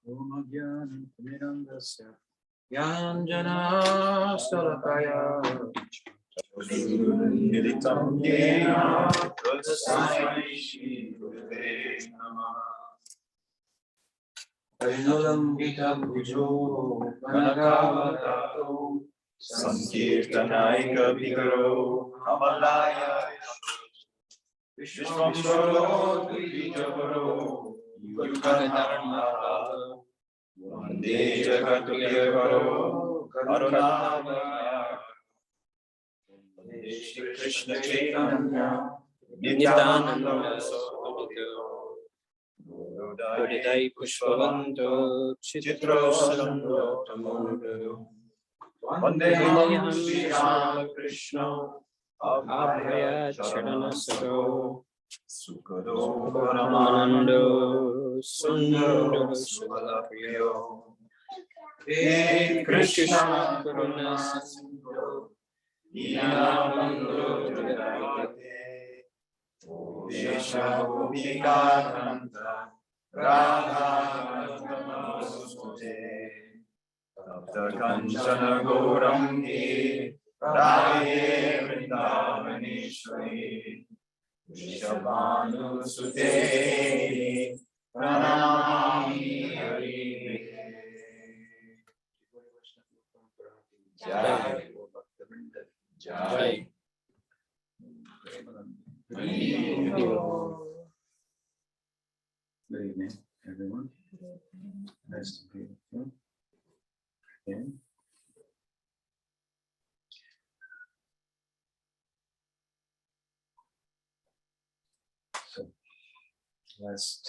Omagyanantirmirandasya Yanjana Salakaya Militam Yena Tasmai Shri Gurave Namah Arinulam Vitabhujo Manakavadato Sankirtanaika Vigaro Kamalaya Vishwamsvaro Dvijavaro Yukadharma Vande Jagatuliyavaro Karunavaya Vande Shri Krishna Chaitanya Nityananda Udidai Pushpavanto Chitro Sando Tamodo Vandeham Shri Krishna Abhaya Charanasaro Sukado Paramando Sundaro Suvalapriyo He Krishna Karuna Sindhu Dinabandhu Jagate Vesha Gopikaranta Radha Namaste Tapta Kanchana Gaurangi Radhe Vrindavaneshwari Vrishabhanu Sute Pranamami Hari Jai Jai Good evening, everyone. Nice to be with you again. So, last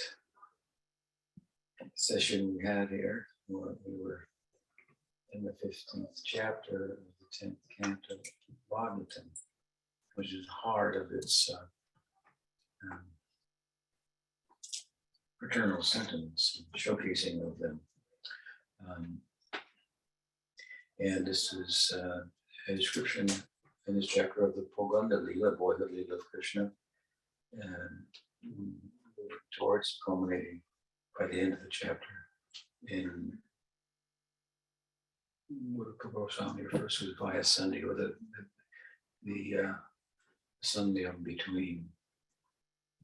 session we had here, we were in the 15th chapter of the 10th canto of Bhagavatam, which is the heart of its fraternal sentiments, showcasing of them. And this is a description in this chapter of the Kaliya-Lila, boyhood Lila of Krishna, and towards culminating by the end of the chapter in what Goswami refers to as via Sandhi, or the Sandhyam between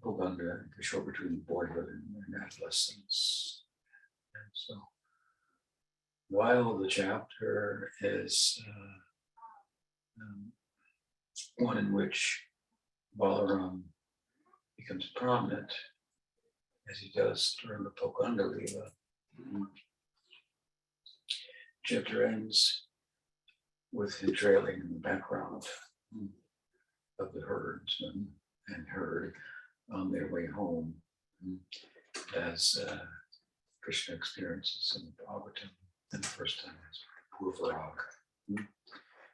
Goganda and Kishore, between boyhood and adolescence. And so, while the chapter is one in which Balarama becomes prominent, as he does during the Kaliya-Lila, chapter ends with him trailing in the background of the herdsman and herd on their way home, as Krishna experiences in the Bhagavatam, and the first time as Purvarag,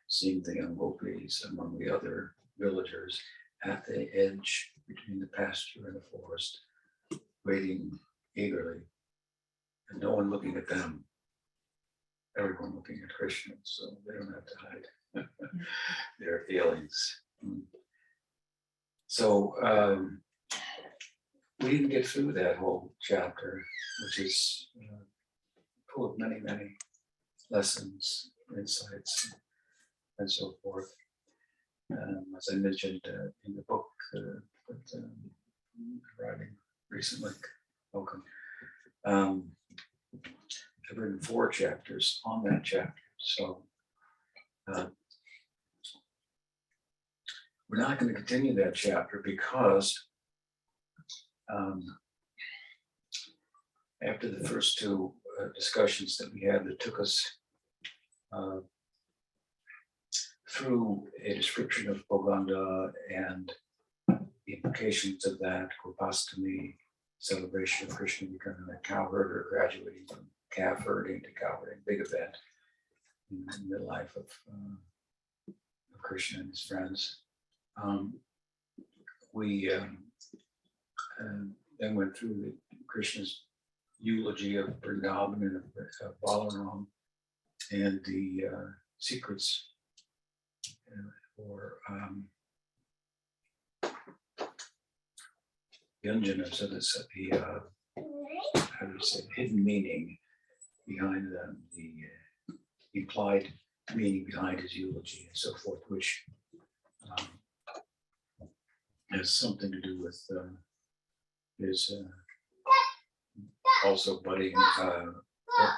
seeing the young gopis among the other villagers at the edge between the pasture and the forest, waiting eagerly, and no one looking at them, everyone looking at Krishna, so they don't have to hide their feelings. So we didn't get through that whole chapter, which is full of many, many lessons, insights, and so forth. As I mentioned in the book that I'm writing recently, welcome. I've written 4 chapters on that chapter, so we're not going to continue that chapter because after the first 2 discussions that we had that took us through a description of Boganda and the implications of that, Gopastami, celebration of Krishna becoming a cow herder, graduating from calf herding to cow herding, big event in the life of Krishna and his friends. We then went through Krishna's eulogy of Vrindavan and of Balarama and the secrets for Yanjana, so that's the how do you say, hidden meaning behind the implied meaning behind his eulogy and so forth, which um, has something to do with his also budding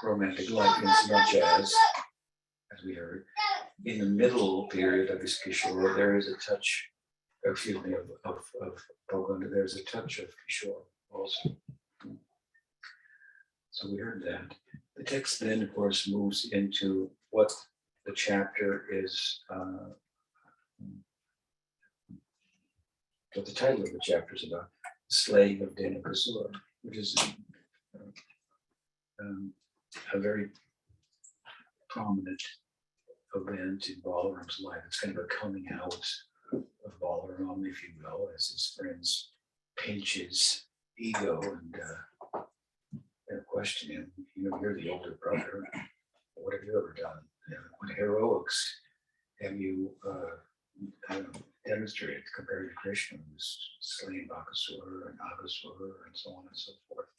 romantic life, inasmuch as we heard, in the middle period of his Kishore, there is a touch, excuse me, of Boganda, there's a touch of Kishore also. So we heard that. The text then, of course, moves into what the chapter is, what the title of the chapter is about, the slaying of Denukasura, which is a very prominent event in Balarama's life. It's kind of a coming out of Balarama, if you will, as his friends pinch his ego and question him. You know, you're the older brother. What have you ever done? You know, what heroics have you demonstrated compared to Krishna, who's slain Bakasura and Agasura and so on and so forth?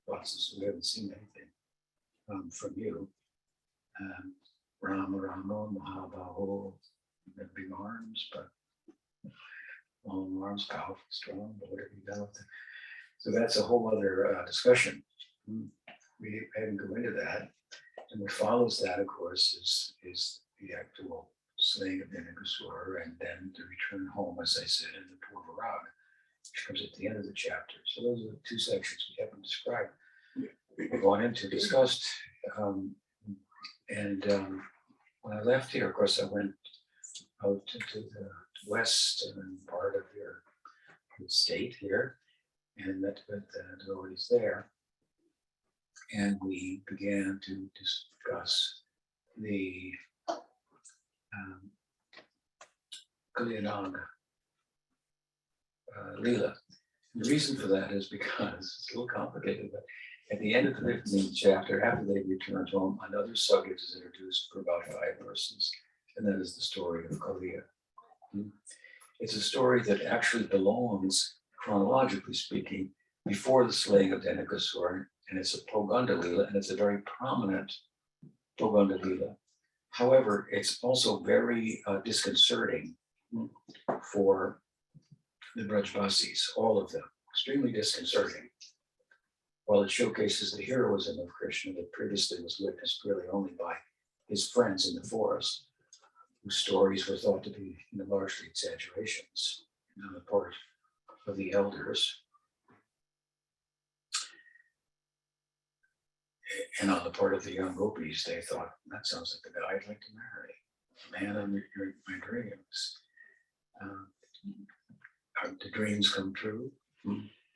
Lots of, we haven't seen anything from you. Rama, Mahabaho, big arms, but long arms, powerful, strong, but what have you done with it? So that's a whole other discussion. We haven't go into that. And what follows that, of course, is the actual slaying of Denukasura and then the return home, as I said, in the Purvarag, which comes at the end of the chapter. So those are the two sections we haven't described. We've gone into, discussed, and when I left here, of course, I went out into the western part of your state here and met with the devotees there. And we began to discuss the Kaliya-Lila. The reason for that is because it's a little complicated, but at the end of the 15th chapter, after they returned home, another subject is introduced for about 5 verses, and that is the story of Kaliya. It's a story that actually belongs, chronologically speaking, before the slaying of Denukasura, and it's a Poganda-Lila, and it's a very prominent Poganda-Lila. However, it's also very disconcerting for the Brajvasis, all of them, extremely disconcerting. While it showcases the heroism of Krishna that previously was witnessed really only by his friends in the forest, whose stories were thought to be largely exaggerations on the part of the elders and on the part of the young gopis. They thought, that sounds like the guy I'd like to marry, man of my dreams. The dreams come true,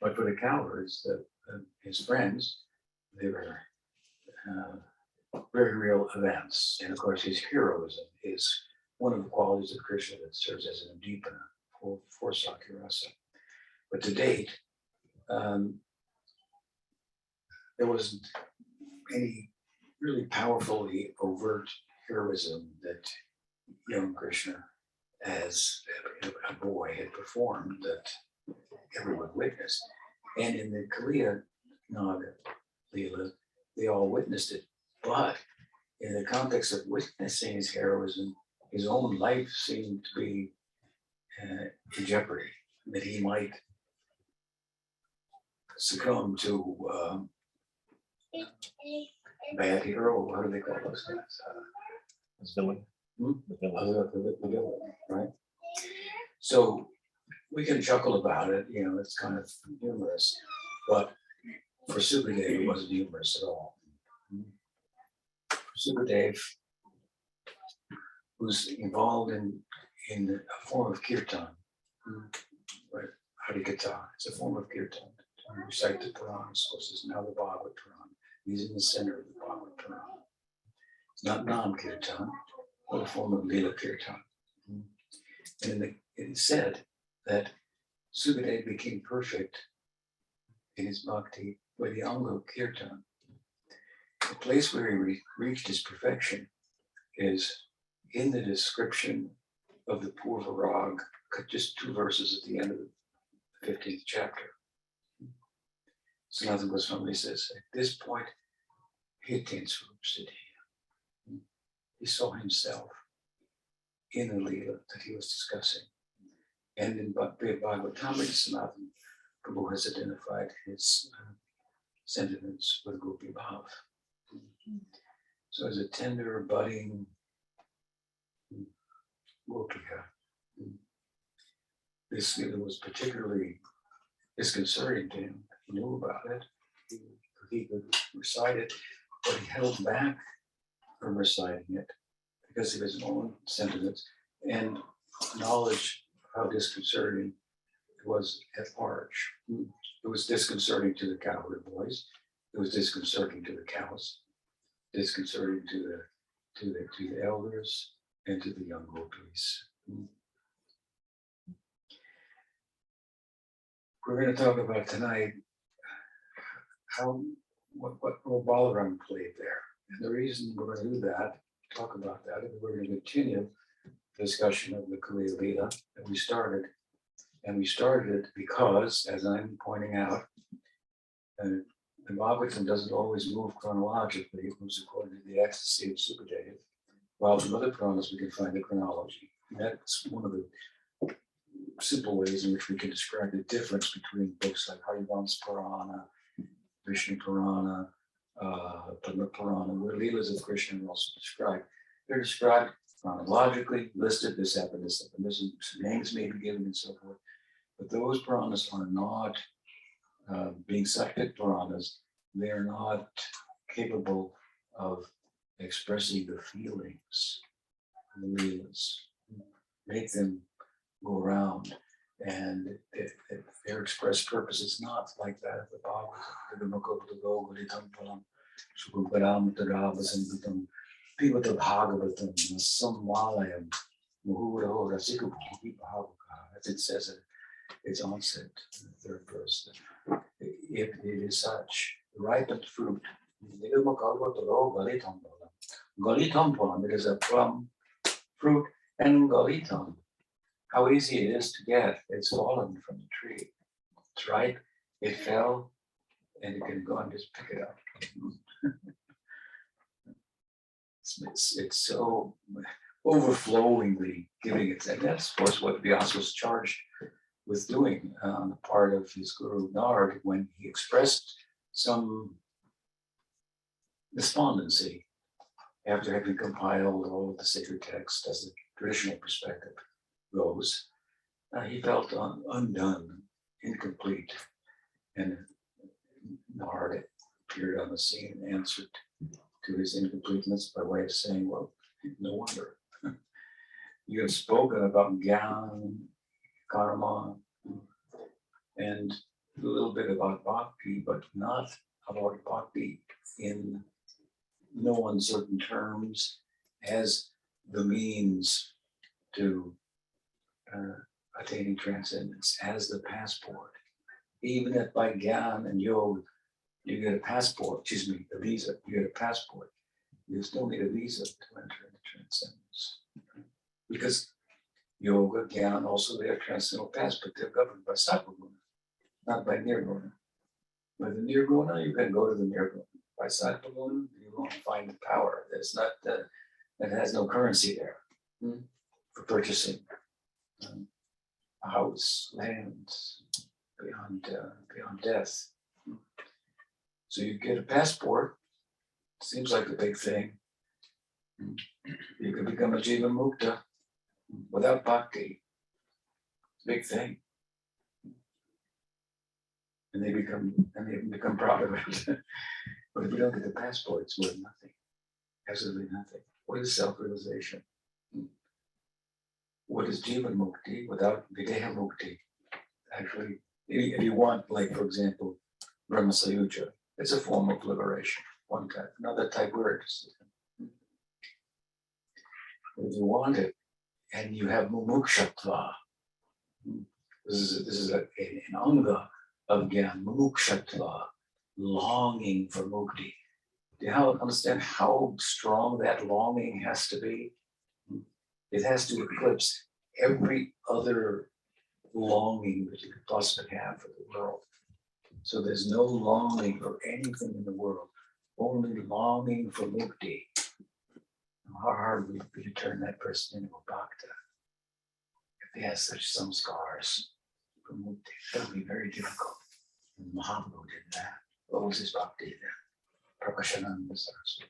but for the cowards, his friends, they were very real events. And of course, his heroism is one of the qualities of Krishna that serves as an udipana for Sakirasa. But to date, there wasn't any really powerfully overt heroism that young Krishna, as a boy, had performed that everyone witnessed. And in the Kaliya-Lila, they all witnessed it. But in the context of witnessing his heroism, his own life seemed to be in jeopardy, that he might succumb to bad hero. What do they call those guys? Villain. The villain, right? So we can chuckle about it, it's kind of humorous, but for Sukadev, it wasn't humorous at all. Sukadev, who's involved in a form of kirtan, right? Harikatha, it's a form of kirtan. To recite the Puranas, of course, is now the Bhagavad Purana. He's in the center of the Bhagavad Purana. It's not Nam Kirtan, but a form of Lila Kirtan. And it is said that Sukadev became perfect in his bhakti by the Anga Kirtan. The place where he reached his perfection is in the description of the Purvarag, just 2 verses at the end of the 15th chapter. Sanatana Goswami says, at this point, he attains Siddhi. He saw himself in the Leela that he was discussing. And in Bhagavatamrita Sanatana, Prabhu has identified his sentiments with Gopi Bhav. So as a tender, budding Gopika, this Leela was particularly disconcerting to him. He knew about it. He could recite it, but he held back from reciting it because of his own sentiments and knowledge of how disconcerting it was at large. It was disconcerting to the cowherd boys. It was disconcerting to the cows, disconcerting to the elders and to the young gopis. We're going to talk about tonight what role Balarama played there. And the reason we're going to do that, talk about that, is we're going to continue the discussion of the Kaliya-Lila that we started. And we started it because, as I'm pointing out, the Bhagavatam doesn't always move chronologically. It moves according to the ecstasy of Sukadev. While in other Puranas we can find the chronology. And that's one of the simple ways in which we can describe the difference between books like Harivansh Purana, Vishnu Purana, Padma Purana, where Leelas of Krishna are also described. They're described chronologically, listed, this happened, some names may be given and so forth. But those Puranas are not, being Sattvic Puranas, they're not capable of expressing the feelings of the Leelas. Make them go around, and their express purpose is not like that of the Bhagavatam. Pivata Bhagavatam, Samvalayam, Muhuro Rasiku Bhavaka, as it says at its onset, in the third verse. If it is such, ripened fruit, Galitam, it is a plum fruit, and Galitam. How easy it is to get. It's fallen from the tree. It's ripe, it fell, and you can go and just pick it up. It's so overflowingly giving it. And that's, of course, what Vyasa was charged with doing on the part of his guru Nard when he expressed some despondency after having compiled all of the sacred text as the traditional perspective goes. He felt undone, incomplete, and Nard appeared on the scene and answered to his incompleteness by way of saying, well, no wonder. You have spoken about Gyan, Karma, and a little bit about Bhakti, but not about Bhakti in no uncertain terms as the means to attaining transcendence, as the passport. Even if by Gyan and Yoga, you get a passport, a visa, you get a passport. You still need a visa to enter into transcendence. Because Yoga, Gyan, also they have transcendental paths, but they're governed by Sattva-guna, not by Nirguna. By the Nirguna, you can go to the Nirguna. By Sattva-guna, you won't find the power. There's not, that has no currency there for purchasing a house, land, beyond death. So you get a passport, seems like a big thing. You can become a Jiva Mukta without Bhakti. Big thing. And they become proud of it. But if you don't get the passport, it's worth nothing. Absolutely nothing. What is self-realization? What is Jiva Mukti without Videha Mukti? Actually, if you want, like, for example, Brahma Sayuja, it's a form of liberation, one type. Another type we're interested in. If you want it, and you have mumukshatva, this is an anga of Gyan, mumukshatva, longing for mukti. Do you understand how strong that longing has to be? It has to eclipse every other longing that you could possibly have for the world. So there's no longing for anything in the world only longing for mukti. How hard would it be to turn that person into a bhakta if he has such samskars for mukti? That would be very difficult. And Mahaprabhu did that. What was his bhakti then? Prakashananda Saraswati,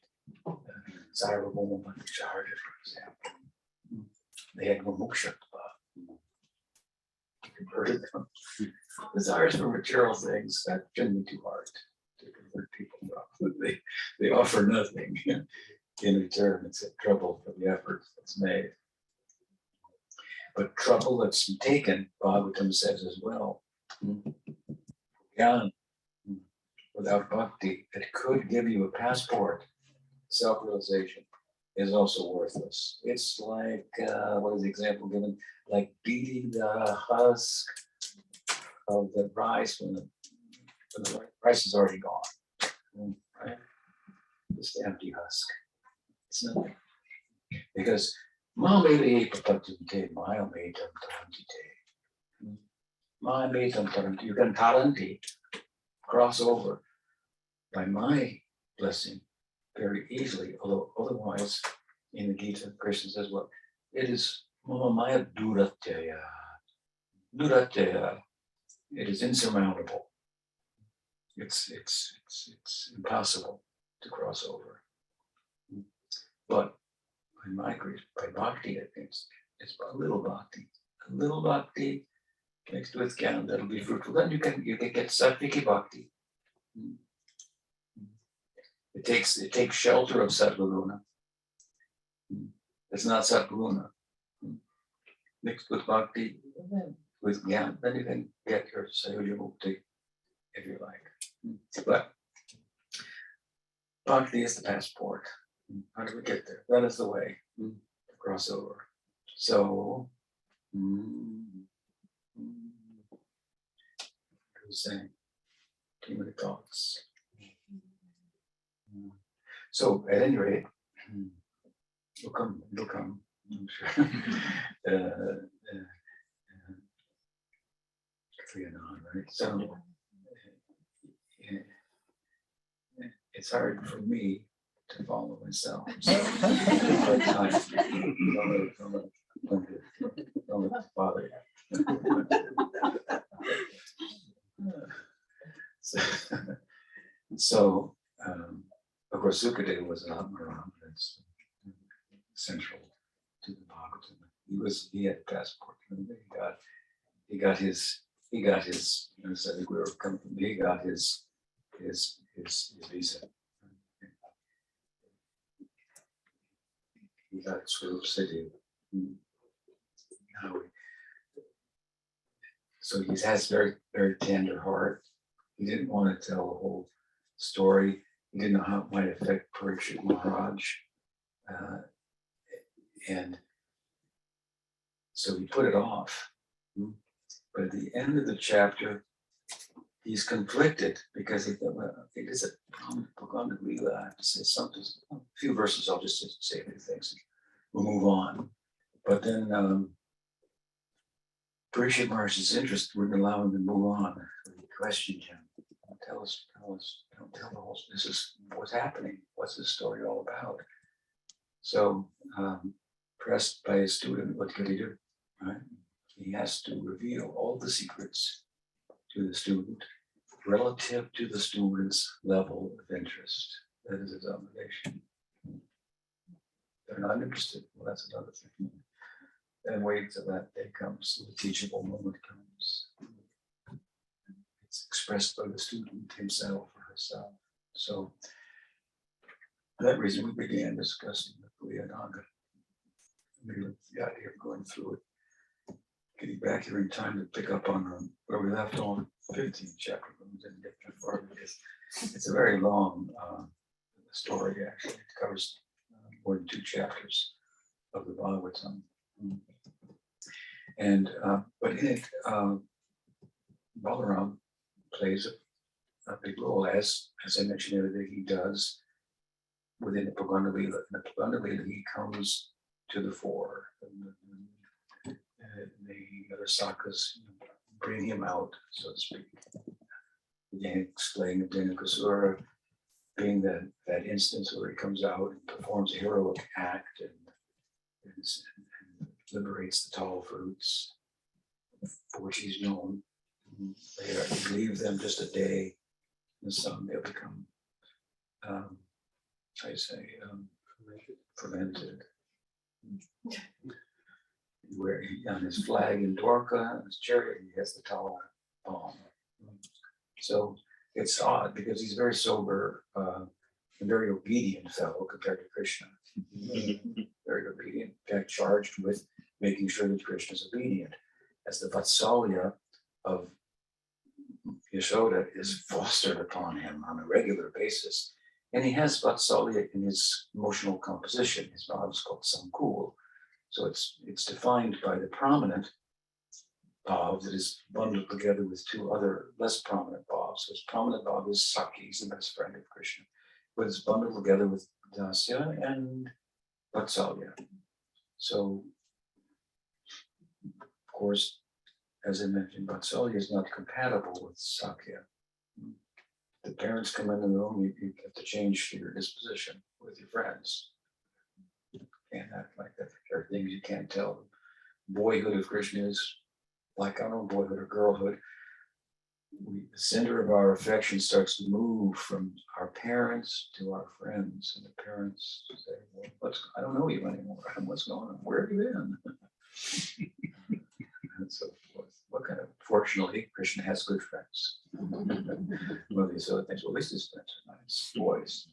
Sarvabhauma Bhattacharya, for example. They had mumuksha. He converted them. Desires for material things, that shouldn't be too hard to convert people from. They offer nothing in return except trouble for the effort that's made. But trouble that's taken, Bhagavatam says as well, Jnana, without bhakti, that could give you a passport, self-realization, is also worthless. It's like, what is the example given? Like beating the husk of the rice when the rice is already gone. Right? Just the empty husk. It's nothing. Because you can taranti, cross over by my blessing very easily, although otherwise in the Gita, Krishna says, well, it is mama maya duratyaya. Duratyaya, it is insurmountable. It's impossible to cross over. But by my grace, by bhakti, I think it's a little bhakti. A little bhakti mixed with jnana, that'll be fruitful. Then you can get sattviki bhakti. It takes shelter of sattvaguna. It's not sattvaguna. Mixed with bhakti, with jnana, then you can get your sayuja mukti if you like. But bhakti is the passport. How do we get there? That is the way to cross over. So, saying, too many thoughts. So, at any rate, you'll come, I'm sure. Right? So, it's hard for me to follow myself. So, hard time. Don't bother you. So, of course, Sukadeva was an Atmaram. That's central to the Bhagavatam. He had a passport. He got his. I think we were coming from. He got his visa. He got Swarup City. So he has very, very tender heart. He didn't want to tell the whole story. He didn't know how it might affect Parikshit Maharaj. And so he put it off. But at the end of the chapter, he's conflicted because he thought, well, it is a Kaliya-Lila. I have to say something, a few verses, I'll just say a few things. We'll move on. But then Parikshit Maharaj's interest wouldn't allow him to move on. He questioned him. Tell us, don't tell the whole, this is what's happening. What's this story all about? So, pressed by his student, what could he do? Right? He has to reveal all the secrets to the student relative to the student's level of interest. That is his obligation. They're not interested. Well, that's another thing. Then wait till that day comes, so the teachable moment comes. It's expressed by the student himself or herself. So, for that reason, we began discussing the Kaliya-Lila. The idea of going through it, getting back here in time to pick up on where we left on 15th chapter, but we didn't get that far because it's a very long story, actually. It covers more than 2 chapters of the Bhagavatam. And, but in it, Balarama plays a big role, as I mentioned the other day, he does within the Kaliya-Lila. In the Kaliya-Lila, he comes to the fore. And the other sakas bring him out, so to speak. Again, explain the Kasura being that instance where he comes out and performs a heroic act and liberates the tall fruits for which he's known. They leave them just a day in the sun, they'll become, I say, fermented. Where on his flag in Dorca, on his chariot, he has the tall palm. So it's odd because he's very sober and very obedient fellow compared to Krishna. Very obedient, in fact, charged with making sure that Krishna is obedient. As the Vatsalya of Yashoda is fostered upon him on a regular basis. And he has Vatsalya in his emotional composition. His bhav is called Sankul. So it's defined by the prominent bhav that is bundled together with two other less prominent bhavs. So his prominent bhav is Sakhi, he's the best friend of Krishna, but it's bundled together with Dasya and Vatsalya. So, of course, as I mentioned, Vatsalya is not compatible with Sakya. The parents come in the room, you have to change your disposition with your friends. You can't act like that. There are things you can't tell them. Boyhood of Krishna is like our own boyhood or girlhood. The center of our affection starts to move from our parents to our friends, and the parents say, well, I don't know you anymore. What's going on? Where have you been? And so forth. What kind of, fortunately, Krishna has good friends. Well, these other things, well, at least his friends are nice boys.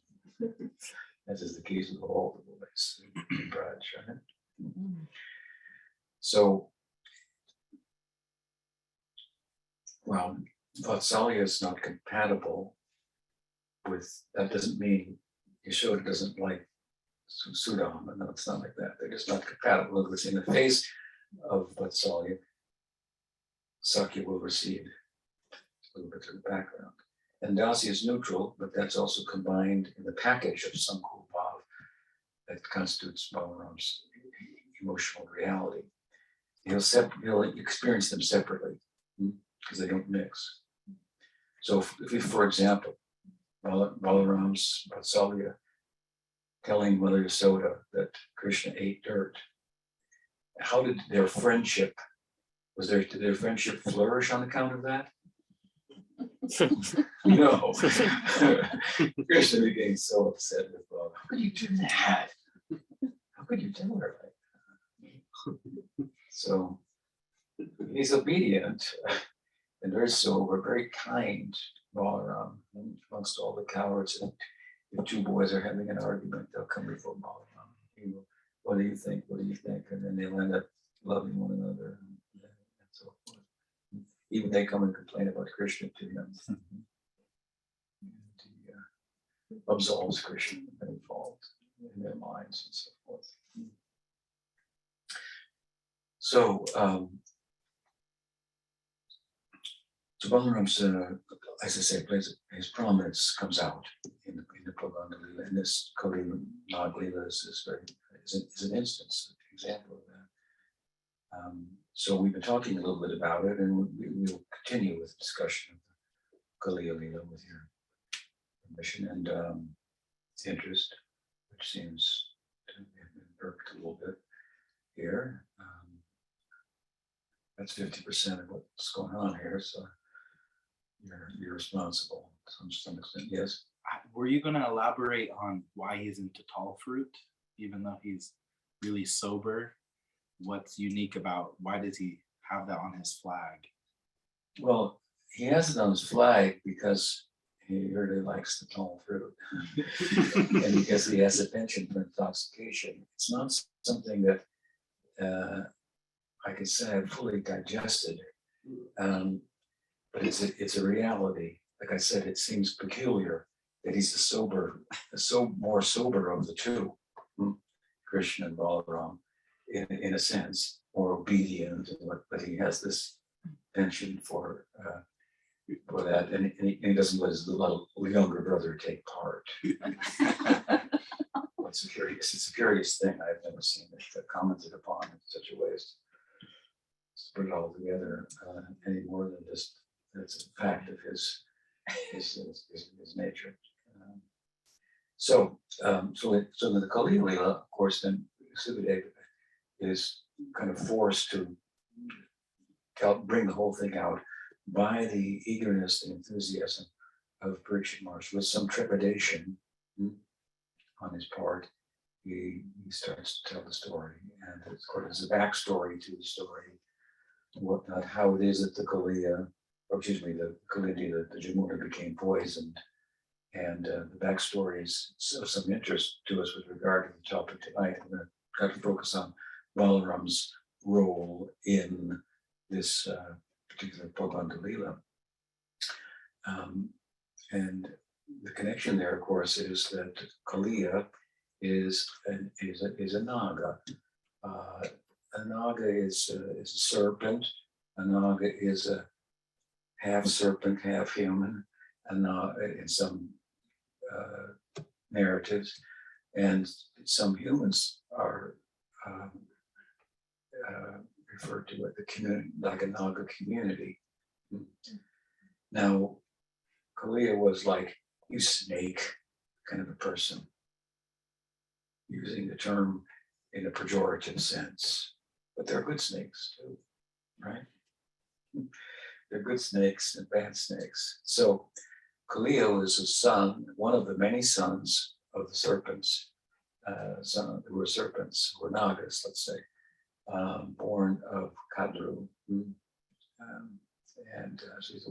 As is the case with all the boys in Braj, right? So, well, Vatsalya is not compatible with, that doesn't mean Yashoda doesn't like Sudama. No, it's not like that. They're just not compatible. It's in the face of Vatsalya, Sakya will recede a little bit to the background. And Dasya is neutral, but that's also combined in the package of Sankul Bhav that constitutes Balaram's emotional reality. He'll experience them separately because they don't mix. So if for example, Balaram's Vatsalya telling Mother Yasoda that Krishna ate dirt, how did their friendship, did their friendship flourish on account of that? No. Krishna became so upset with Balaram. How could you do that? How could you tell her like that? So he's obedient and very sober, very kind, Balaram, amongst all the cowards. And if two boys are having an argument, they'll come before Balaram. What do you think? What do you think? And then they'll end up loving one another and so forth. Even they come and complain about Krishna to him. He absolves Krishna of any fault in their minds and so forth. So, so Balaram's, as I say, his prominence comes out in the Kaliya-Lila, and this Kaliya-Lila is an instance, an example of that. So we've been talking a little bit about it, and we'll continue with discussion of the Kaliya-Lila with your permission and interest, which seems to have been irked a little bit here. That's 50% of what's going on here, so you're responsible to some extent. Yes. Were you going to elaborate on why he's into tall fruit, even though he's really sober? What's unique about, why does he have that on his flag? Well, he has it on his flag because he really likes the tall fruit, and because he has a penchant for intoxication. It's not something that I could say I've fully digested, but it's a reality. Like I said, it seems peculiar that he's more sober of the two, Krishna and Balaram, in a sense, more obedient, but he has this penchant for that, and he doesn't let his little younger brother take part. It's a curious thing. I've never seen it commented upon in such a way as to put it all together any more than just it's a fact of his nature. So the Kaliya-Lila, of course, then exhibit A is kind of forced to bring the whole thing out by the eagerness and enthusiasm of Parikshit Maharaj, with some trepidation on his part. He starts to tell the story, and of course, there's a backstory to the story, whatnot, how it is that the Kaliya, the Jamuna became poisoned, and the backstory is of some interest to us with regard to the topic tonight. I'm going to try to focus on Balaram's role in this particular Kaliya-Lila. And the connection there, of course, is that Kaliya is a naga. A naga is a serpent. A naga is a half serpent, half human, and in some narratives, and some humans are referred to as the community, like a naga community. Now, Kaliya was like, you snake kind of a person, using the term in a pejorative sense, but they're good snakes too, right? They're good snakes and bad snakes. So Kaliya is a son, one of the many sons of the serpents, who were serpents, who were nagas, let's say, born of Kadru. And she's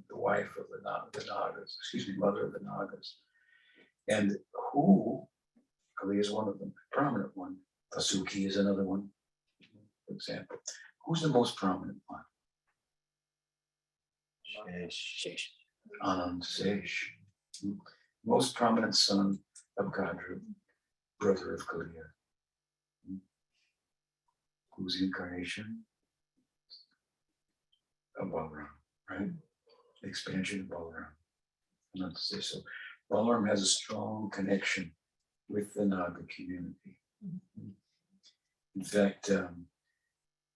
the wife of the nagas, mother of the nagas. And who, Kaliya is one of them, a prominent one. Vasuki is another one, for example. Who's the most prominent one? Shesh. Anand Sesh, most prominent son of Kadru, brother of Kaliya. Who's the incarnation of Balaram, right? The expansion of Balaram. Anand Sesh. So Balaram has a strong connection with the Naga community. In fact,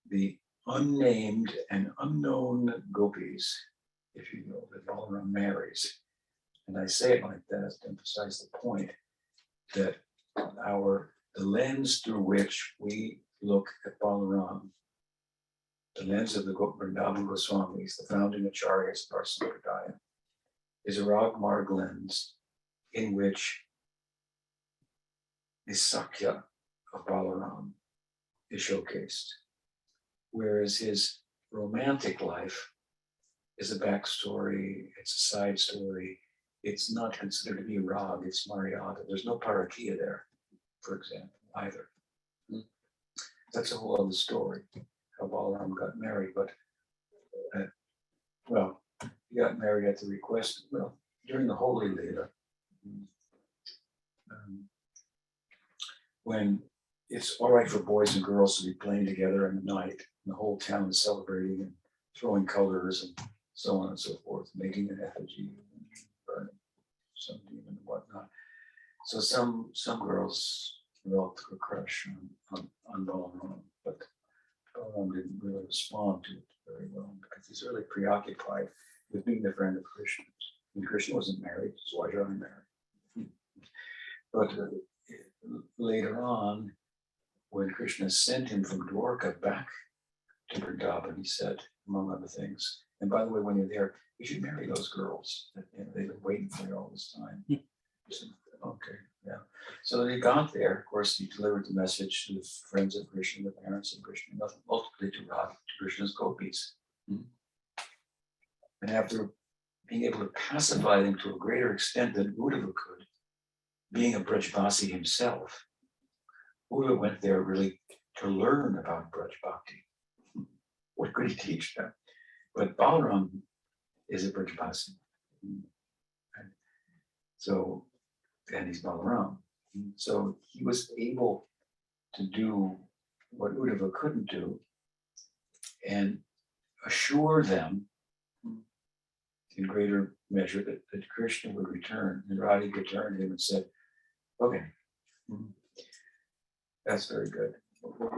the unnamed and unknown gopis, if you will, that Balaram marries. And I say it like that to emphasize the point that the lens through which we look at Balaram, the lens of the Vrindavan Goswamis, the founding acharyas of our Sampradaya, is a Ragmarg lens in which the Sakya of Balaram is showcased, whereas his romantic life is a backstory, it's a side story. It's not considered to be rag, it's Mariada. There's no parakia there, for example, either. That's a whole other story, how Balaram got married, but, he got married at the request, during the Holy Lila, when it's all right for boys and girls to be playing together in the night, and the whole town is celebrating and throwing colors and so on and so forth, making an effigy, and burning some demon and whatnot. So some girls developed a crush on Balaram, but Balaram didn't really respond to it very well because he's really preoccupied with being the friend of Krishna. And Krishna wasn't married, so why should I marry? But later on, when Krishna sent him from Dwarka back to Vrindavan, he said, among other things, and by the way, when you're there, you should marry those girls. They've been waiting for you all this time. Said, okay, yeah. So he got there. Of course, he delivered the message to the friends of Krishna, the parents of Krishna, ultimately to Krishna's gopis. And after being able to pacify them to a greater extent than Uddhava could, being a Brajbasi himself, Uddhava went there really to learn about Braj Bhakti. What could he teach them? But Balaram is a Brajbasi. So, and he's Balaram. So he was able to do what Uddhava couldn't do and assure them in greater measure that Krishna would return. And Radhika turned to him and said, okay, that's very good.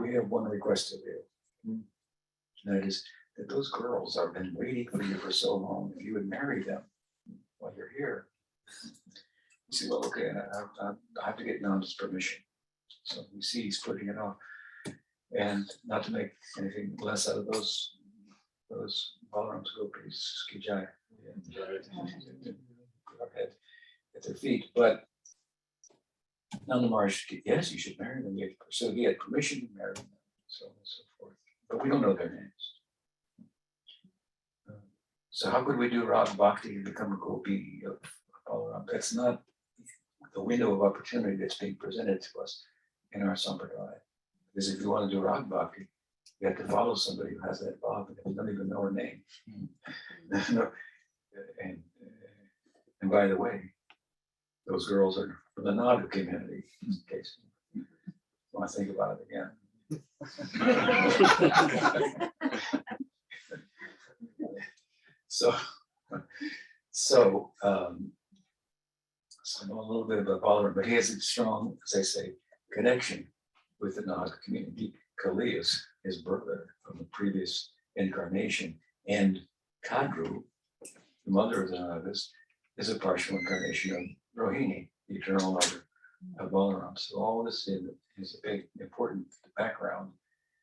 We have one request of you. And that is that those girls have been waiting for you for so long. If you would marry them while you're here. You say, well, okay, I have to get Nanda's permission. So you see, he's putting it off, and not to make anything less out of those Balaram's gopis, Skijaya, at their feet, but Nanda Maharaj, yes, you should marry them. So he had permission to marry them, so on and so forth. But we don't know their names. So how could we do Rag Bhakti and become a gopi of Balaram? That's not the window of opportunity that's being presented to us in our sampradaya. Because if you want to do Rag Bhakti, you have to follow somebody who has that bhakti, and you don't even know her name. And by the way, those girls are from the Nadu community, in case you want to think about it again. So I know a little bit about Balaram, but he has a strong, as I say, connection with the Naga community. Kaliya is his brother from the previous incarnation, and Kadru, the mother of the Nagas, is a partial incarnation of Rohini, the eternal mother of Balaram. So all this is a big important background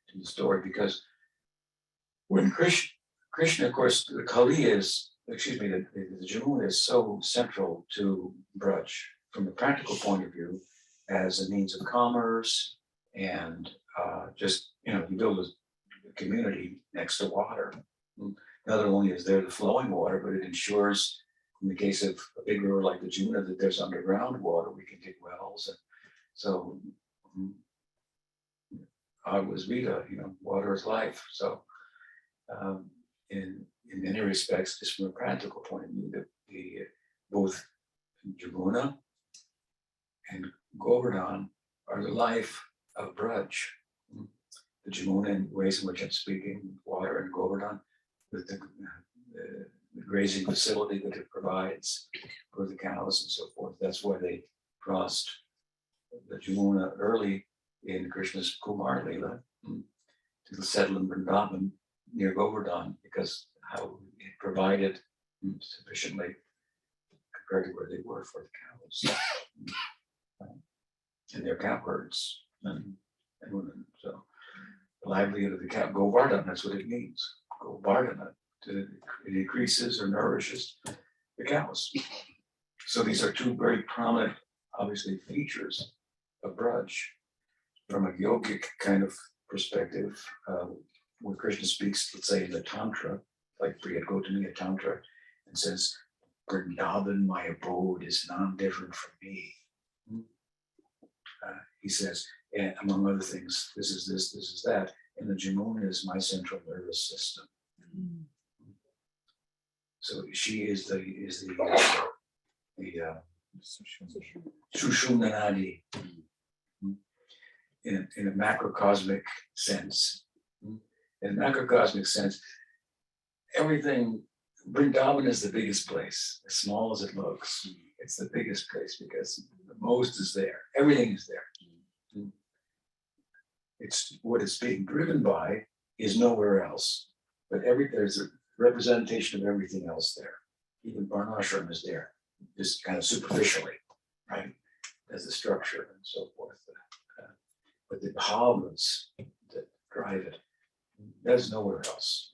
to the story, because when Krishna, of course, the Kaliya is, the Jamuna is so central to Braj from a practical point of view as a means of commerce and just, you build a community next to water. Not only is there the flowing water, but it ensures, in the case of a big river like the Jamuna, that there's underground water. We can dig wells. And so agua is vida, water is life. So in many respects, just from a practical point of view, the both Jamuna and Govardhan are the life of Braj. The Jamuna, in ways in which I'm speaking, water, and Govardhan with the grazing facility that it provides for the cows and so forth. That's why they crossed the Jamuna early in Krishna's Kaliya-Lila to settle in Vrindavan near Govardhan, because how it provided sufficiently compared to where they were for the cows and their cow herds and women. So the livelihood of the cow, Govardhan, that's what it means. Govardhan, it increases or nourishes the cows. So these are two very prominent, obviously, features of Braj from a yogic kind of perspective. Where Krishna speaks, let's say in the Tantra, like Priya Gautami Tantra, and says, Vrindavan, my abode, is non-different from me. He says, and among other things, this is this is that, and the Jamuna is my central nervous system. So she is the Sushumna Nadi in a macrocosmic sense. In a macrocosmic sense, everything, Vrindavan is the biggest place, as small as it looks. It's the biggest place because the most is there. Everything is there. It's what it's being driven by is nowhere else, but there's a representation of everything else there. Even Varnashram is there, just kind of superficially, right? As a structure and so forth. But the bhavas that drive it, there's nowhere else.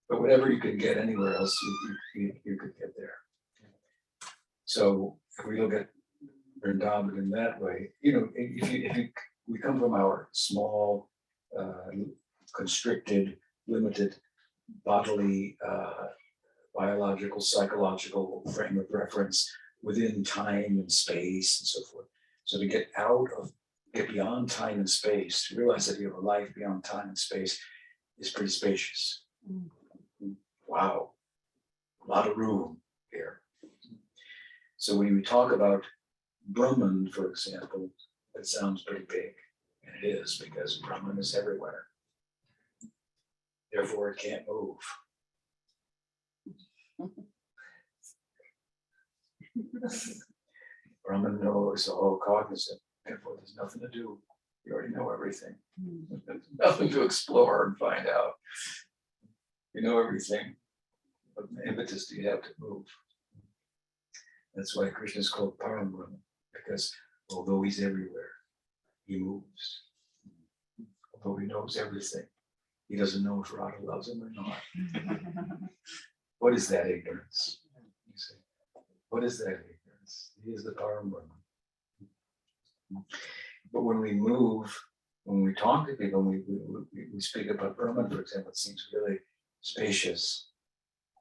But whatever you can get anywhere else, you could get there. So if we look at Vrindavan in that way, we come from our small, constricted, limited bodily, biological, psychological frame of reference within time and space and so forth. So to get beyond time and space, to realize that you have a life beyond time and space is pretty spacious. Wow, a lot of room here. So when we talk about Brahman, for example, it sounds pretty big, and it is, because Brahman is everywhere. Therefore, it can't move. Brahman knows, all cognizant, therefore there's nothing to do. You already know everything. There's nothing to explore and find out. You know everything. What impetus do you have to move? That's why Krishna is called Parambrahma, because although he's everywhere, he moves. Although he knows everything, he doesn't know if Radha loves him or not. What is that ignorance? You say, what is that ignorance? He is the Parambrahma. But when we move, when we talk to people, we speak about Brahman, for example, it seems really spacious.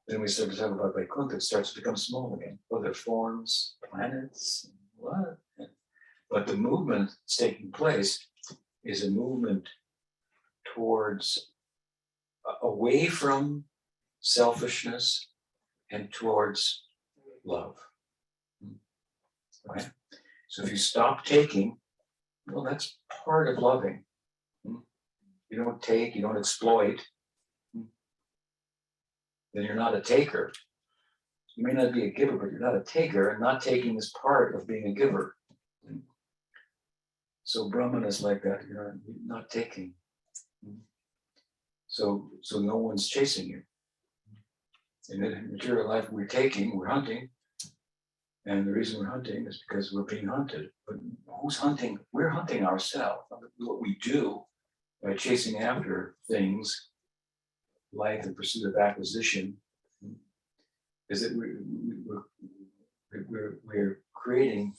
Then we start to talk about Vaikuntha, it starts to become small again. Other forms, planets, what? But the movement that's taking place is a movement towards, away from selfishness and towards love. Right? So if you stop taking, well, that's part of loving. You don't take, you don't exploit, then you're not a taker. You may not be a giver, but you're not a taker, and not taking is part of being a giver. So Brahman is like that, you're not taking. So no one's chasing you. In the material life, we're taking, we're hunting. And the reason we're hunting is because we're being hunted. But who's hunting? We're hunting ourselves. What we do by chasing after things, life in pursuit of acquisition, is that we're creating,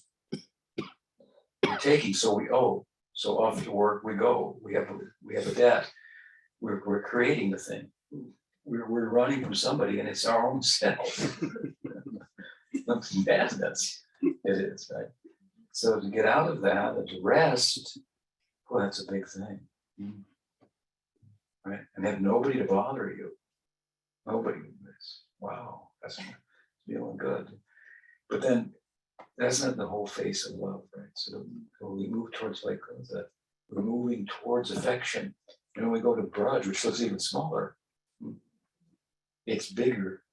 we're taking, so we owe. So off to work we go. We have a debt. We're creating the thing. We're running from somebody, and it's our own self. Madness it is, right? So to get out of that and to rest, well, that's a big thing. Right? And have nobody to bother you. Nobody. Wow, that's feeling good. But then that's not the whole face of love, right? So when we move towards like that, we're moving towards affection. And when we go to Braj, which looks even smaller, it's bigger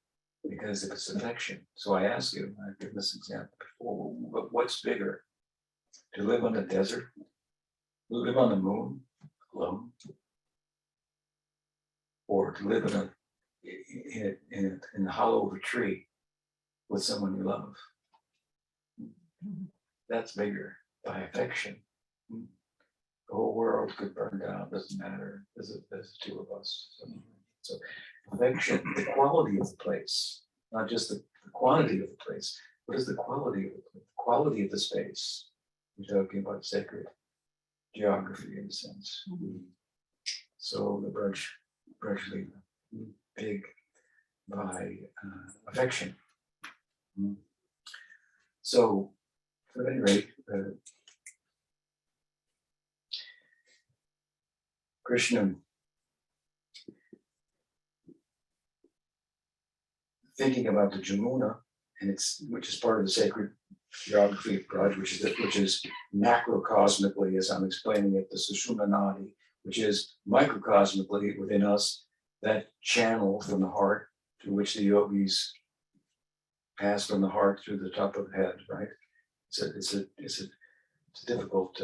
because of its affection. So I ask you, I've given this example before, what's bigger? To live on the desert? Live on the moon alone? Or to live in the hollow of a tree with someone you love? That's bigger by affection. The whole world could burn down, doesn't matter. There's the two of us. So affection, the quality of the place, not just the quantity of the place. What is the quality of the place? The quality of the space. We're talking about sacred geography in a sense. So the Braj-Lila, big by affection. So at any rate, Krishna thinking about the Jamuna, and which is part of the sacred geography of Braj, which is macrocosmically, as I'm explaining it, the Sushumna Nadi, which is microcosmically within us, that channel from the heart through which the yogis pass from the heart through the top of the head, right? It's a difficult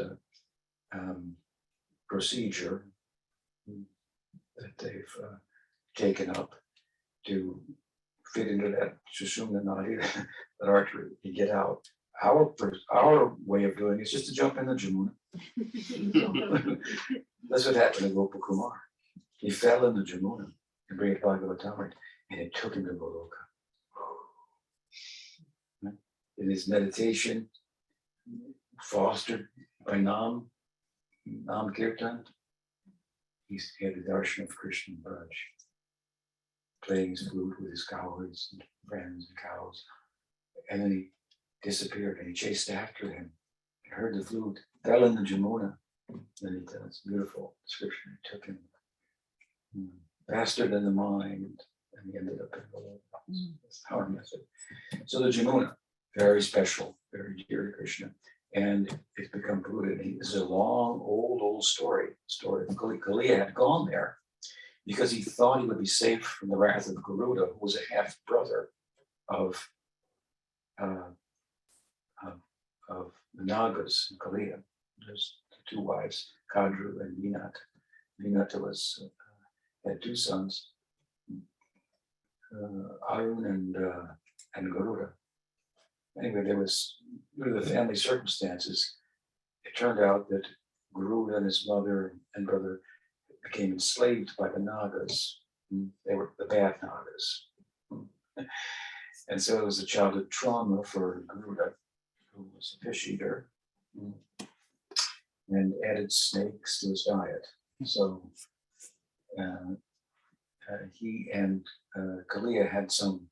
procedure that they've taken up to fit into that Sushumna Nadi, that artery, you get out. Our way of doing it is just to jump in the Jamuna. That's what happened to Gopal Kumar. He fell in the Jamuna and bring it Bhagavatam, and it took him to Goloka. In his meditation, fostered by Nam Kirtan, he had the darshan of Krishna Braj, playing his flute with his cows and friends and cows. And then he disappeared, and he chased after him. He heard the flute, fell in the Jamuna. Then he tells, beautiful description, it took him faster than the mind, and he ended up in the That's our method. So the Jamuna, very special, very dear to Krishna. And it's become polluted. This is a long, old story. Story of Kaliya had gone there because he thought he would be safe from the wrath of Garuda, who was a half brother of the Nagas in Kaliya. There's two wives, Kadru and Vinata. Vinata had two sons, Arun and Garuda. anyway, there was, due to the family circumstances, it turned out that Garuda and his mother and brother became enslaved by the Nagas. They were the bad Nagas. And so it was a childhood trauma for Garuda, who was a fish eater, and added snakes to his diet. So he and Kaliya had some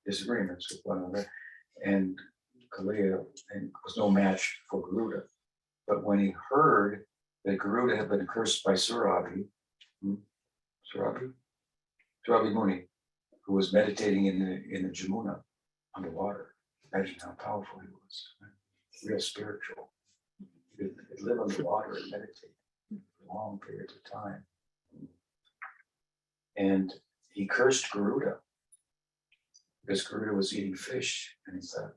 disagreements with one another, and Kaliya was no match for Garuda. But when he heard that Garuda had been cursed by Surabi Muni, who was meditating in the Jamuna underwater. Imagine how powerful he was, right? Real spiritual. He could live underwater and meditate for long periods of time. And he cursed Garuda because Garuda was eating fish, and he thought,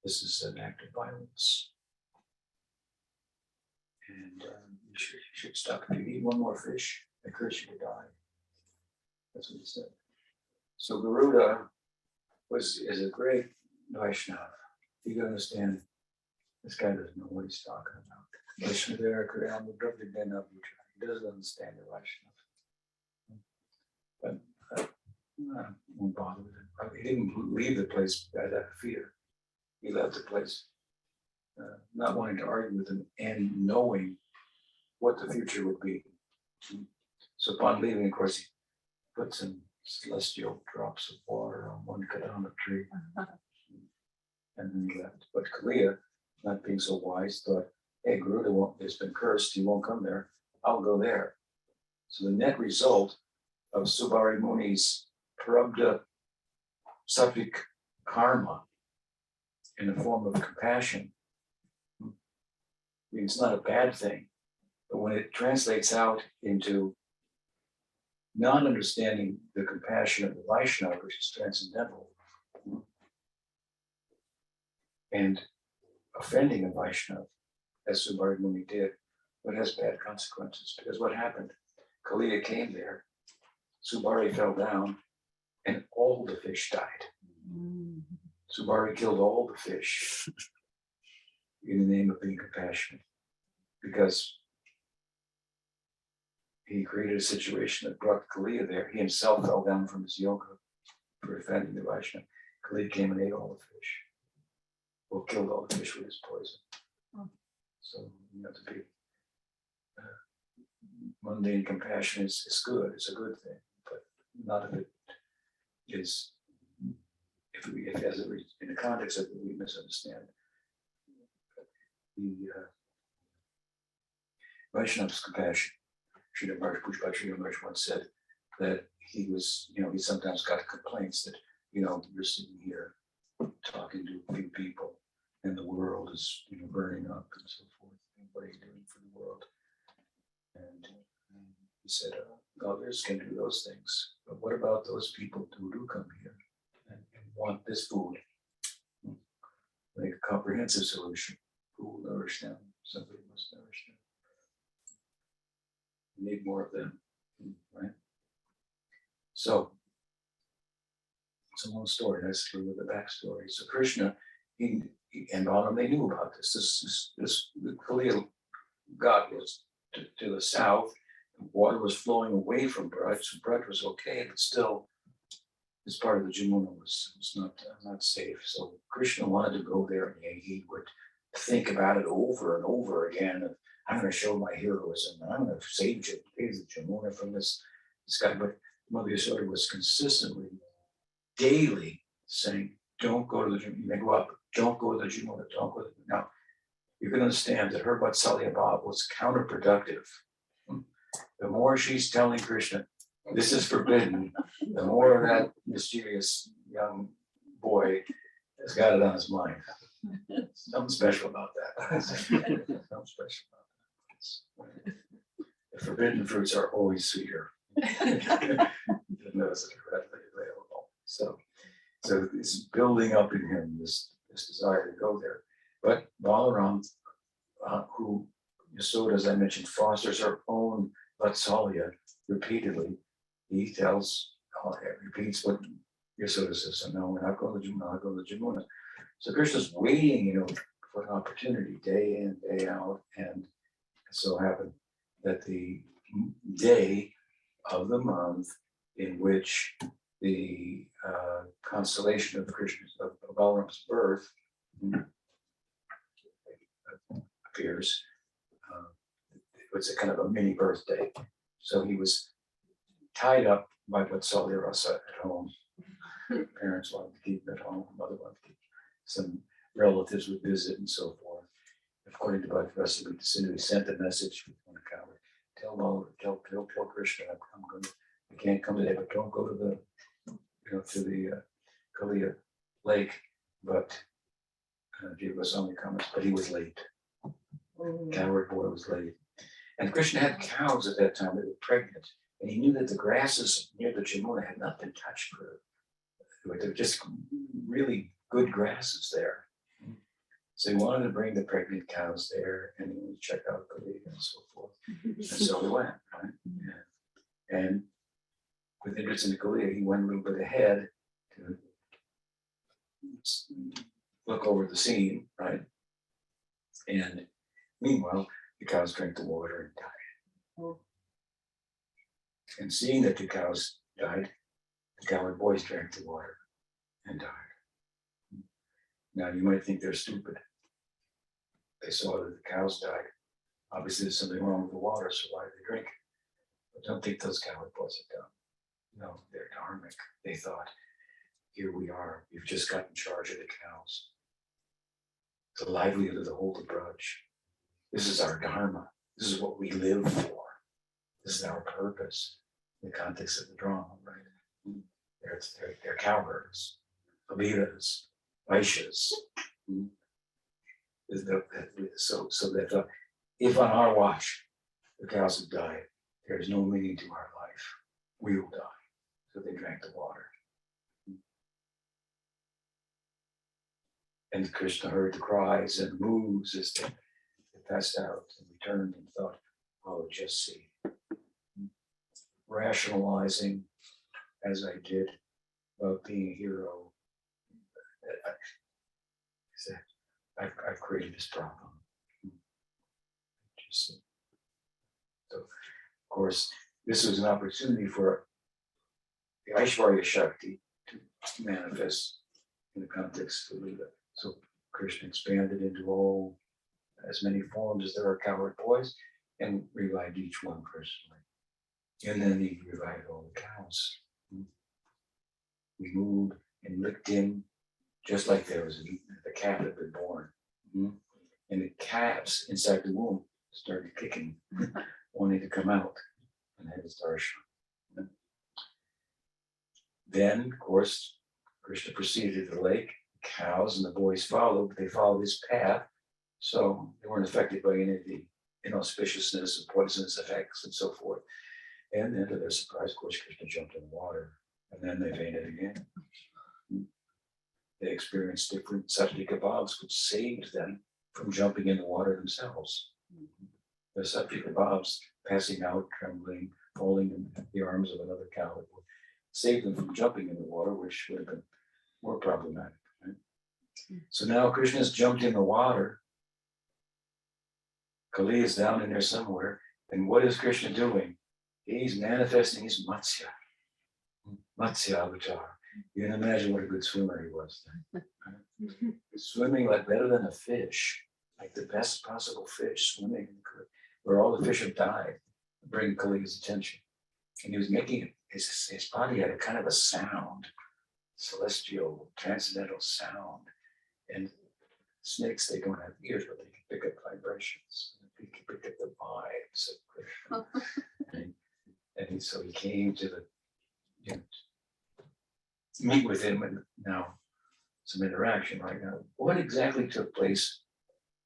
this is an act of violence. And you should stop. If you eat one more fish, I curse you to die. That's what he said. So Garuda is a great Vaishnava. You can understand, this guy doesn't know what he's talking about. He doesn't understand the Vaishnava. But I won't bother with him. He didn't leave the place out of fear. He left the place not wanting to argue with him and knowing what the future would be. So upon leaving, of course, he put some celestial drops of water on one kadama tree, and then he left. But Kaliya, not being so wise, thought, hey, Garuda has been cursed, he won't come there, I'll go there. So the net result of Subari Muni's Prabdha Sattvic karma in the form of compassion, it's not a bad thing, but when it translates out into non-understanding the compassion of the Vaishnava, which is transcendental, and offending a Vaishnava, as Subari Muni did, it has bad consequences. Because what happened? Kaliya came there, Subari fell down, and all the fish died. Subari killed all the fish in the name of being compassionate, because he created a situation that brought Kaliya there. He himself fell down from his yoga for offending the Vaishnava. Kaliya came and ate all the fish, or killed all the fish with his poison. So you have to be mundane compassion is good. It's a good thing, but not if it is if as in the context of it we misunderstand the Vaishnava's compassion. Sridhar Maharaj, Pushpa Sridhar Maharaj once said that he was, he sometimes got complaints that, you're sitting here talking to a few people and the world is, burning up and so forth. And what are you doing for the world? And he said, others can do those things, but what about those people who do come here and want this food? Make a comprehensive solution. Who will nourish them? Somebody must nourish them. We need more of them, right? So it's a long story. That's through with the backstory. So Krishna, he and Balarama, they knew about this. This the Kaliya god was to the south. Water was flowing away from Braj, so Braj was okay, but still, this part of the Jamuna was not safe. So Krishna wanted to go there, and he would think about it over and over again. I'm going to show my heroism, and I'm going to save the Jamuna from this guy. But Mother Yasoda was consistently, daily saying, don't go to the Jamuna. You may go up, don't go to the Jamuna, don't go to the. Now, you can understand that her Vatsalya Bhav was counterproductive. The more she's telling Krishna, this is forbidden, the more that mysterious young boy has got it on his mind. Something special about that. Something special about that. The forbidden fruits are always sweeter. You notice it readily available. So it's building up in him this desire to go there. But Balaram, who Yasoda, as I mentioned, fosters her own Vatsalya repeatedly. He repeats what Yasoda says, no, we're not going to Jamuna, I'll go to Jamuna. So Krishna's waiting, for an opportunity day in, day out. And it so happened that the day of the month in which the constellation of Krishna's, of Balarama's birth appears, it was a kind of a mini birthday. So he was tied up by Vatsalya Rasa at home. Parents wanted to keep him at home, mother wanted to keep him. Some relatives would visit and so forth. According to Bhakti Sindhu, he sent a message on the cow. Tell Krishna, I'm going to, I can't come today, but don't go to the Kaliya lake. But Jiva Goswami comments, but he was late. Coward boy was late. And Krishna had cows at that time that were pregnant. And he knew that the grasses near the Jamuna had not been touched for, they were just really good grasses there. So he wanted to bring the pregnant cows there and he would check out the lead and so forth. And so he went, right? Yeah. And with interest in the Kaliya, he went a little bit ahead to look over the scene, right? And meanwhile, the cows drank the water and died. And seeing that the cows died, the coward boys drank the water and died. Now you might think they're stupid. They saw that the cows died. Obviously there's something wrong with the water, so why did they drink it? But don't think those coward boys have done. No, they're dharmic. They thought, here we are, we've just gotten charge of the cows. The livelihood of the Holy Braj. This is our dharma. This is what we live for. This is our purpose in the context of the drama, right? They're cowherds, Aviras, Vaishyas. So they thought, if on our watch the cows have died, there is no meaning to our life. We will die. So they drank the water. And Krishna heard the cries and moves as they passed out and returned and thought, oh, just see. Rationalizing as I did about being a hero, I've created this problem. Just see. So, of course, this was an opportunity for the Aishwarya Shakti to manifest in the context of Lila. So Krishna expanded into as many forms as there are coward boys and revived each one personally. And then he revived all the cows. We moved and licked him just like there was the calf had been born. And the calves inside the womb started kicking, wanting to come out and had his darshan. Then, of course, Krishna proceeded to the lake. Cows and the boys followed. They followed his path, so they weren't affected by any of the inauspiciousness and poisonous effects and so forth. And then, to their surprise, of course, Krishna jumped in the water, and then they fainted again. They experienced different sattvic bhavs, which saved them from jumping in the water themselves. The sattvic bhavs, passing out, trembling, falling in the arms of another cow, would save them from jumping in the water, which would have been more problematic. Right? So now Krishna's jumped in the water. Kali is down in there somewhere. And what is Krishna doing? He's manifesting his Matsya avatar. You can imagine what a good swimmer he was then. Right? Swimming like better than a fish, like the best possible fish, swimming where all the fish have died, bring Kali's attention. And he was making it, his body had a kind of a sound, celestial, transcendental sound. And snakes, they don't have ears, but they can pick up vibrations. They can pick up the vibes of Krishna. And so he came to meet with him, and now some interaction right now. What exactly took place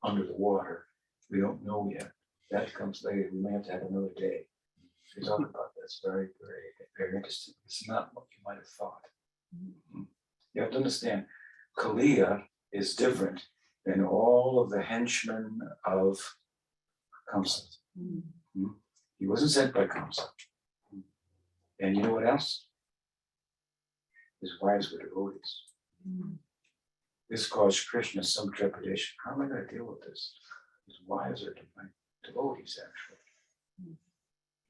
under the water? We don't know yet. That comes later. We may have to have another day to talk about this. Very, very, very interesting. It's not what you might have thought. You have to understand, Kaliya is different than all of the henchmen of Kamsa. He wasn't sent by Kamsa. And you know what else? his wives were devotees. This caused Krishna some trepidation. How am I going to deal with this? His wives are devotees, actually.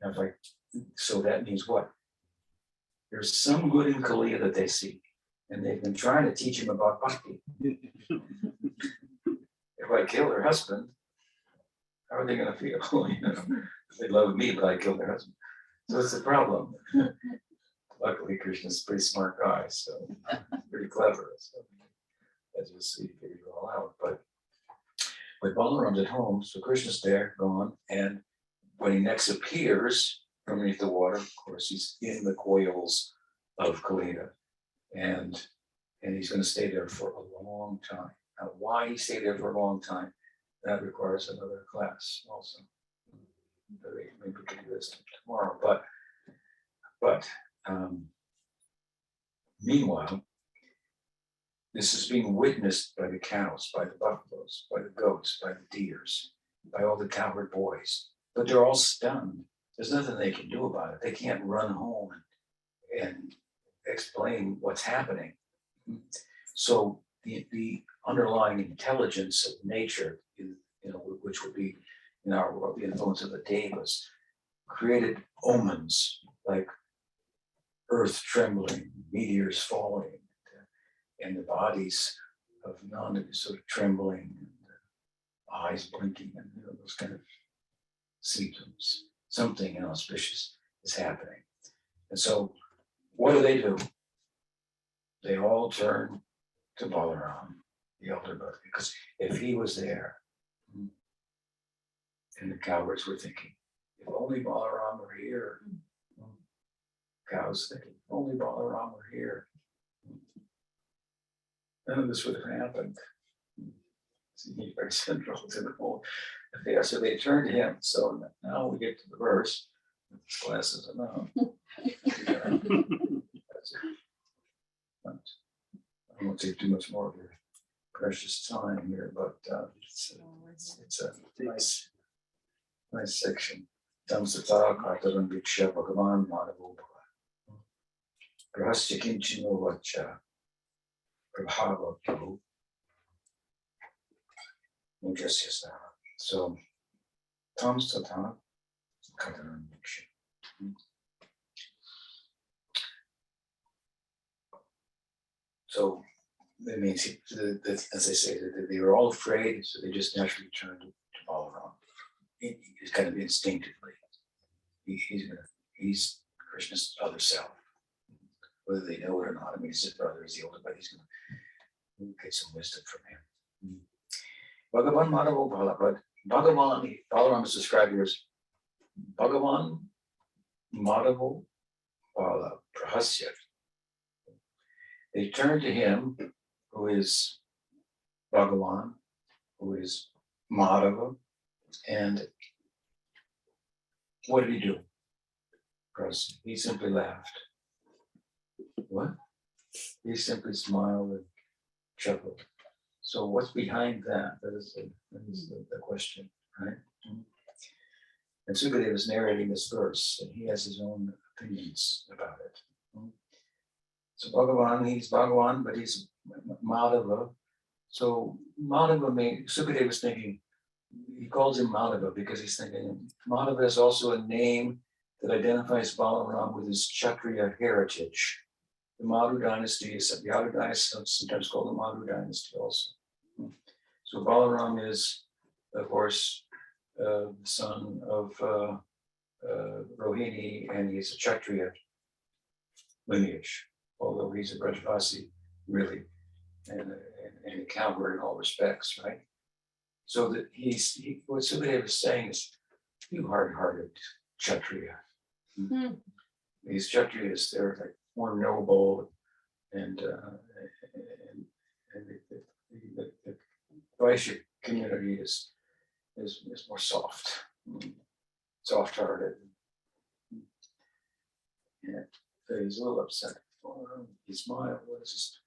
And I was like, so that means what? There's some good in Kaliya that they see, and they've been trying to teach him about bhakti. If I kill their husband, how are they going to feel? You know, they love me, but I killed their husband. So it's a problem. Luckily, Krishna's a pretty smart guy, so pretty clever. So as you'll see, figure it all out. But Balaram's at home, so Krishna's there, gone, and when he next appears from beneath the water, of course, he's in the coils of Kaliya, and he's going to stay there for a long time. Now, why he stayed there for a long time, that requires another class also. Maybe we can do this tomorrow, but meanwhile, this is being witnessed by the cows, by the buffaloes, by the goats, by the deers, by all the cowherd boys. But they're all stunned. There's nothing they can do about it. They can't run home and explain what's happening. So the underlying intelligence of nature, which would be in our world, the influence of the devas, created omens like earth trembling, meteors falling, and the bodies of Nanda sort of trembling, and eyes blinking, and those kind of symptoms. Something inauspicious is happening. And so what do? They all turn to Balaram, the elder brother, because if he was there, and the cowards were thinking, if only Balaram were here. Cows thinking, if only Balaram were here. None of this would have happened. He's very central to the whole affair. So they turn to him. So now we get to the verse. This class is enough. I won't take too much more of your precious time here, but it's a nice section. Tamsata Kartaram Viksha Bhagavan Madhavo Bhava. Prahasya Kinchino Vacha Prabhava Prabhu. So Tamsata Kartaram Viksha. So that means, as I say, they were all afraid, so they just naturally turned to Balaram. It's kind of instinctively. He's Krishna's other self, whether they know it or not. I mean, he's his brother, he's the older, but he's going to get some wisdom from him. Bhagavan Madhavo Bala, but Balaram is described here as Bhagavan Madhavo Bala Prahasya. They turn to him, who is Bhagavan, who is Madhava, and what did he do? Because he simply laughed. What? He simply smiled and chuckled. So what's behind that? That is the question, right? And Sukadeva is narrating this verse, and he has his own opinions about it. So Bhagavan, he's Bhagavan, but he's Madhava. So Madhava Sukadeva is thinking, he calls him Madhava because he's thinking Madhava is also a name that identifies Balaram with his Kshatriya heritage. The Madhu dynasty is the Yadu dynasty, sometimes called the Madhu dynasty also. So Balaram is, of course, the son of Rohini, and he's a Kshatriya lineage, although he's a Brajvasi, really, and a cowherd in all respects, right? So that what Sukadeva is saying is, you hard-hearted Kshatriya. These Kshatriyas, they're like more noble, and the Vaishya community is more soft-hearted. Yeah, he's a little upset. He smiled. What is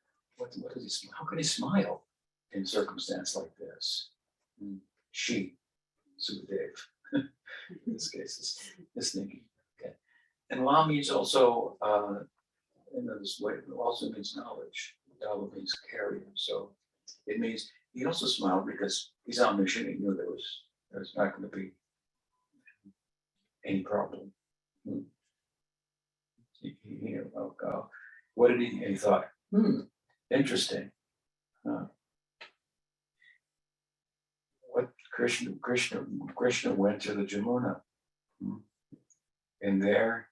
he smile? How can he smile in a circumstance like this? She, Sukadev, in this case, is thinking. Okay. And La means also in this way also means knowledge. Dala means carrier. So it means he also smiled because he's omniscient. He knew there's not going to be any problem. He knew, oh God, what did he? And he thought, interesting. What Krishna went to the Jamuna, and there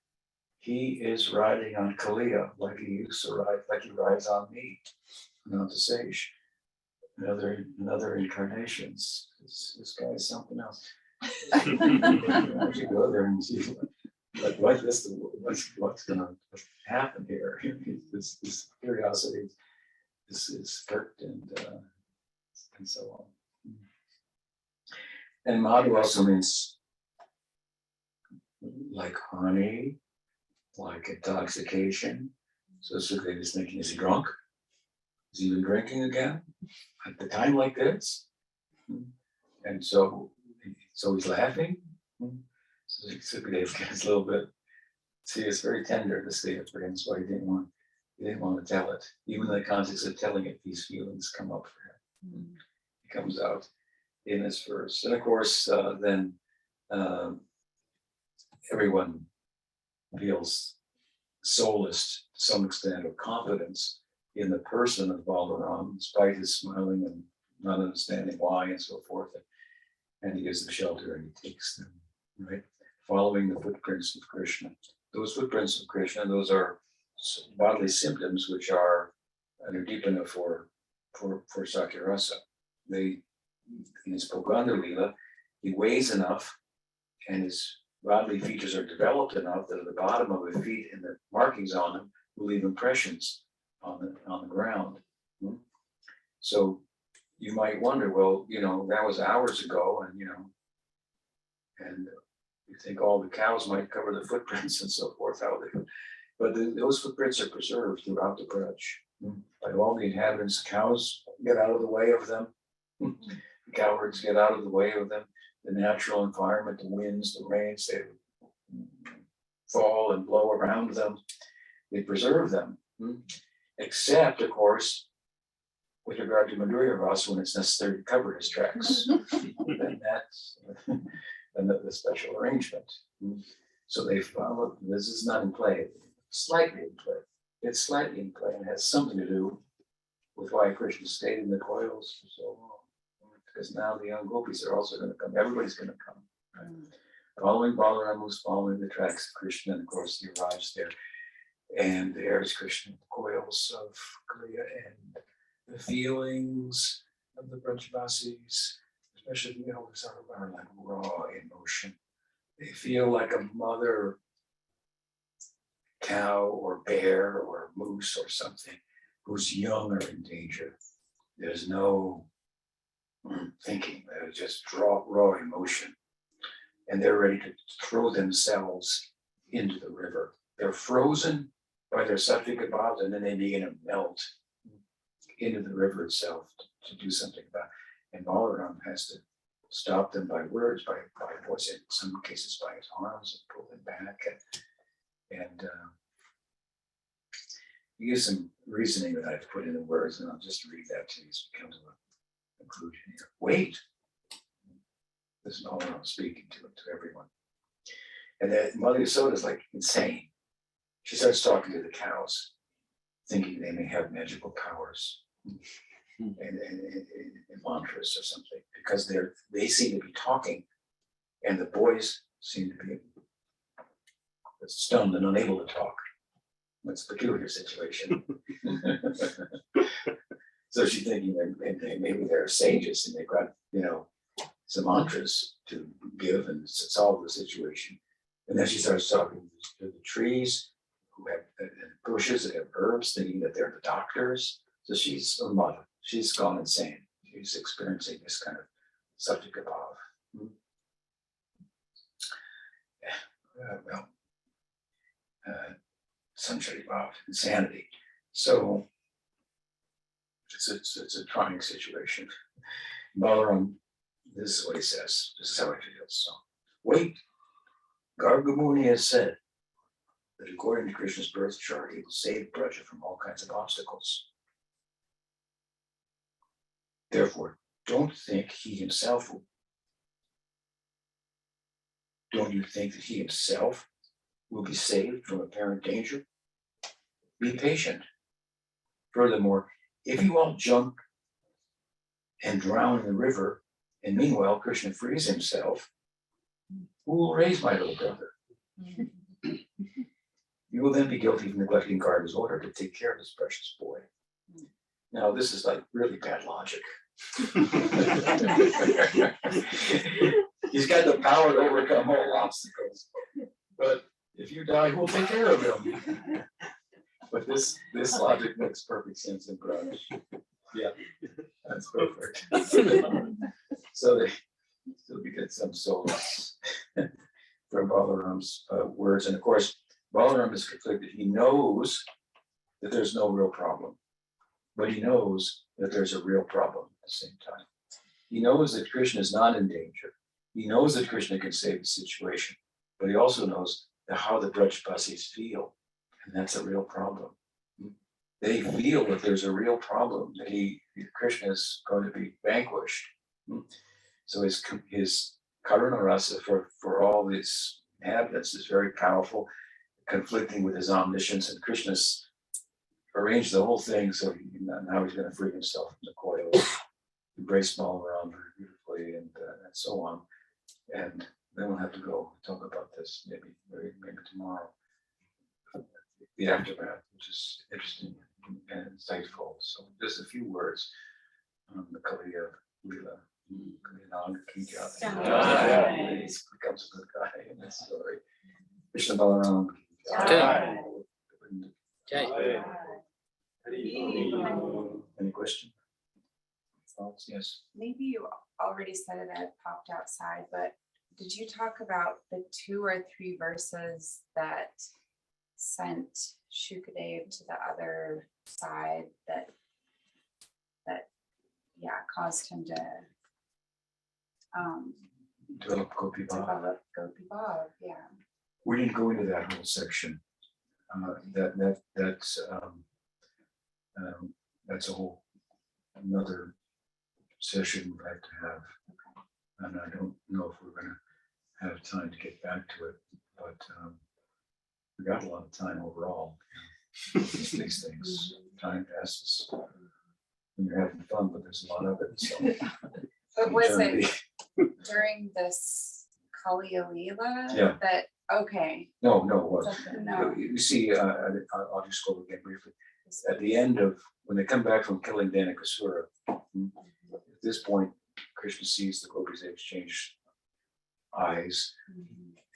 he is riding on Kaliya like he used to ride, like he rides on me, not to Sage. Another incarnations. This guy is something else. I should go there and see what's going to happen here. This curiosity is perked and so on. And Madhu also means like honey, like intoxication. So Sukadeva is thinking, is he drunk? Is he even drinking again at the time like this? And so he's laughing. So Sukadeva gets a little bit. See, it's very tender to say it for him. That's why he didn't want to tell it. Even in the context of telling it, these feelings come up for him. It comes out in his verse, and of course, then everyone feels solaced to some extent of confidence in the person of Balaram, despite his smiling and not understanding why and so forth. And he gives them shelter and he takes them, right? Following the footprints of Krishna. Those footprints of Krishna, those are bodily symptoms which are they're deep enough for Sakya-rasa. They, in his Kaliya-Lila, he weighs enough and his bodily features are developed enough that at the bottom of the feet and the markings on them will leave impressions on the ground. So you might wonder, well, that was hours ago, and and you think all the cows might cover the footprints and so forth. But those footprints are preserved throughout the Braj. By all the inhabitants, cows get out of the way of them. The cowherds get out of the way of them. The natural environment, the winds, the rains, they fall and blow around them. They preserve them. Except, of course, with regard to Madhurya Rasa, when it's necessary to cover his tracks. Then that's the special arrangement. So they follow, this is not in play, slightly in play. It's slightly in play and has something to do with why Krishna stayed in the coils for so long. Because now the young gopis are also going to come. Everybody's going to come. Right? Following Balarama, who's following the tracks of Krishna, and of course he arrives there. And there's Krishna in the coils of Kaliya, and the feelings of the Brajavasis, especially the elders, are like raw emotion. They feel like a mother cow or bear or moose or something whose young are in danger. There's no thinking, there's just raw emotion. And they're ready to throw themselves into the river. They're frozen by their sattvic bhavs, and then they begin to melt into the river itself to do something about it. And Balaram has to stop them by words, by voice, in some cases by his arms, and pull them back. And he gives some reasoning that I've put in the words, and I'll just read that to you as we come to a conclusion here. Wait. This is Balaram speaking to everyone. And then Mother Yasoda is like insane. She starts talking to the cows, thinking they may have magical powers and mantras or something, because they seem to be talking, and the boys seem to be stunned and unable to talk. It's a peculiar situation. So she's thinking that maybe they're sages and they've got some mantras to give and solve the situation. And then she starts talking to the trees who have bushes that have herbs, thinking that they're the doctors. So she's a mother. She's gone insane. She's experiencing this kind of subject above. Sanchari Bhav, insanity. So it's a trying situation. Balaram, this is what he says. This is how he feels. So wait, Gargamuni has said, that according to Krishna's birth chart, he will save Braja from all kinds of obstacles. Therefore, don't think he himself will. Don't you think that he himself will be saved from apparent danger? Be patient. Furthermore, if you all jump and drown in the river, and meanwhile Krishna frees himself, who will raise my little brother? You will then be guilty of neglecting Garga's order to take care of this precious boy. Now, this is like really bad logic. He's got the power to overcome all obstacles. But if you die, who will take care of him? But this logic makes perfect sense in Braj. Yeah, that's perfect. So we get some solace from Balaram's words. And of course, Balaram is conflicted. He knows that there's no real problem, but he knows that there's a real problem at the same time. He knows that Krishna is not in danger. He knows that Krishna can save the situation, but he also knows how the Brajbasis feel, and that's a real problem. They feel that there's a real problem, that Krishna is going to be vanquished. So his Karuna Rasa for all his inhabitants is very powerful, conflicting with his omniscience, and Krishna's arranged the whole thing so now he's going to free himself from the coil, embrace Balaram very beautifully, and so on. And then we'll have to go talk about this maybe tomorrow. The aftermath, which is interesting and insightful. So just a few words on the Kaliya-Lila. He becomes a good guy in this story. Krishna Balaram. Any question? Thoughts? Yes. Maybe you already said it, it popped outside, but did you talk about the 2 or 3 verses that sent Shukadev to the other side that caused him to Develop Gopi Bhav. Yeah. We didn't go into that whole section. That's a whole another session we'd like to have, and I don't know if we're going to have time to get back to it, but we got a lot of time overall. These things, time passes when you're having fun, but there's a lot of it. So, but was it during this Kaliya-Lila? Yeah. That okay? No, it wasn't. No. You see, I'll just go again briefly. At the end of when they come back from killing Danakasura, at this point, Krishna sees the gopis. They exchange eyes,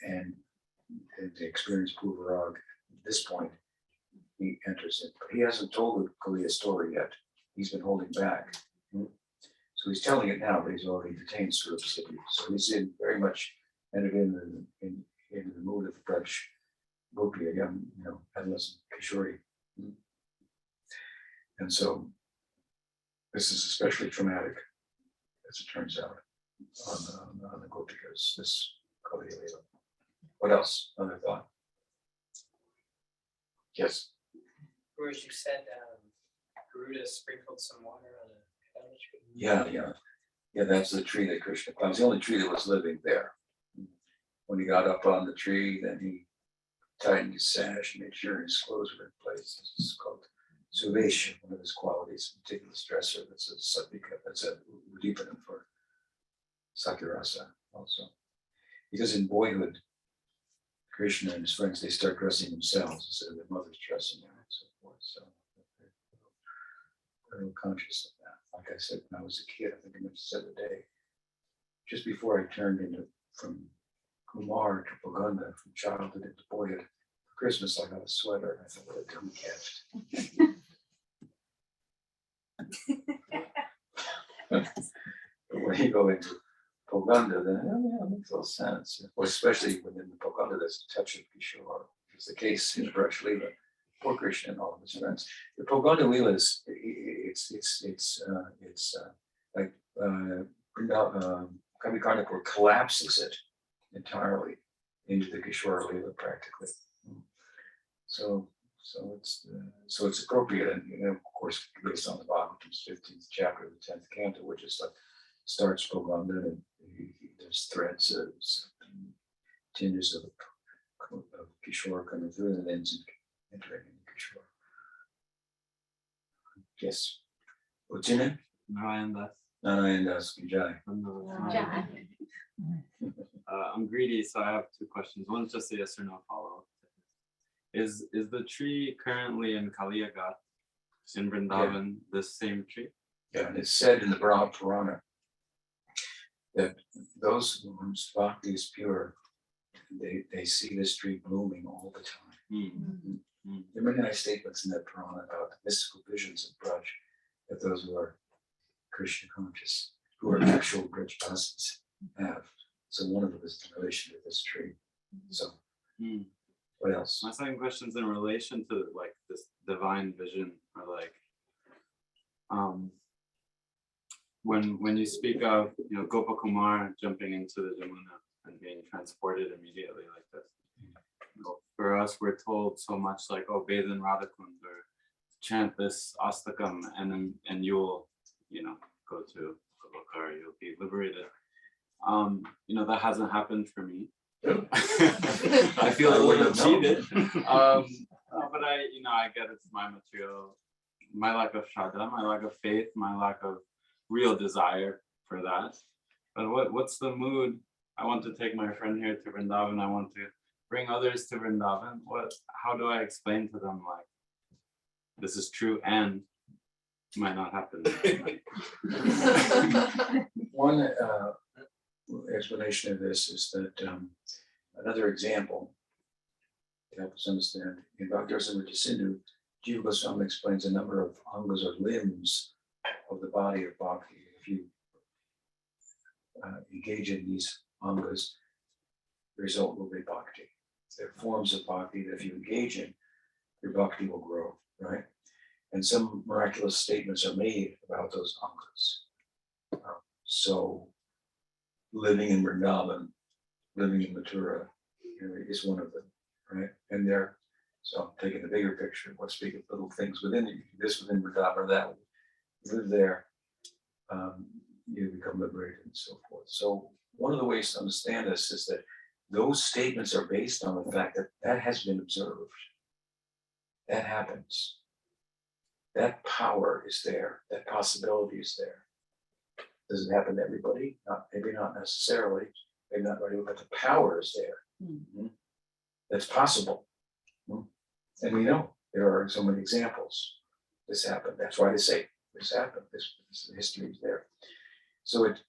and they experience Purvarag. At this point, he enters in. But he hasn't told the Kaliya story yet. He's been holding back. So he's telling it now, but he's already detained Swarup City. So he's very much entered in the mood of Braj Gopi, a young, adolescent Kishori. And so this is especially traumatic, as it turns out, on the Gopikas, this Kaliya-Lila. What else? Other thought? Yes. Whereas you said Garuda sprinkled some water on a banana tree. Yeah, that's the tree that Krishna climbed. It's the only tree that was living there. When he got up on the tree, then he tightened his sash and made sure his clothes were in place. It's called Suvesh, one of his qualities, particular stressor. That's a satvika, that's a udipanam for Sakirasa also. Because in boyhood, Krishna and his friends, they start dressing themselves instead of their mothers dressing them and so forth. So they're very conscious of that. Like I said, when I was a kid, I think I mentioned the other day, just before I turned from Kumar to Paganda, from childhood into boyhood, for Christmas I got a sweater. I thought, what a dumb gift. But when you go into Poganda, then it makes a little sense. Well, especially when in the Poganda there's a touch of Kishore. It's the case in Braj Lila, poor Krishna and all of his friends. The Poganda Lila is like Kavi collapses it entirely into the Kishore Lila practically. so it's appropriate, and of course, based on the Bhagavatam's 15th chapter, the 10th canto, which is like starts Govinda, and there's threads of tinges of Kishore coming through, and ends in entering in Kishore. Yes. What's your name? Narayan Das Vijay. I'm greedy, so I have two questions. One's just a yes or no follow-up. Is the tree currently in Kaliya-Lila in Vrindavan this same tree? Yeah, and it's said in the Brahma Purana that those whose bhakti is pure, they see this tree blooming all the time. There are many nice statements in that Purana about the mystical visions of Braj, that those who are Krishna conscious, who are actual Braj Vasins have. So one of them is in relation to this tree. So what else? My second question is in relation to like this divine vision, or like when you speak of Gopakumar jumping into the Jamuna and being transported immediately like this. For us, we're told so much like, oh, bathe in Radhakund or chant this astakam, and you'll go to Goloka, or you'll be liberated. That hasn't happened for me. I feel a little cheated. But I get it's my material, my lack of shraddha, my lack of faith, my lack of real desire for that. But what's the mood? I want to take my friend here to Vrindavan. I want to bring others to Vrindavan. How do I explain to them like this is true and might not happen? One explanation of this is that another example to help us understand, in Bhakti-rasamrita Sindhu, Jiva Goswami explains a number of angas or limbs of the body of bhakti. If you engage in these angas, the result will be bhakti. There are forms of bhakti that if you engage in, your bhakti will grow, right? And some miraculous statements are made about those angas. So living in Vrindavan, living in Mathura, is one of them, right? And so I'm taking the bigger picture. Let's speak of little things within you. This within Vrindavan, that you live there, you become liberated and so forth. So one of the ways to understand this is that those statements are based on the fact that that has been observed. That happens. That power is there. That possibility is there. Does it happen to everybody? Maybe not necessarily. Maybe not right, but the power is there. That's possible. And we know there are so many examples. This happened. That's why they say this happened. This history is there. So it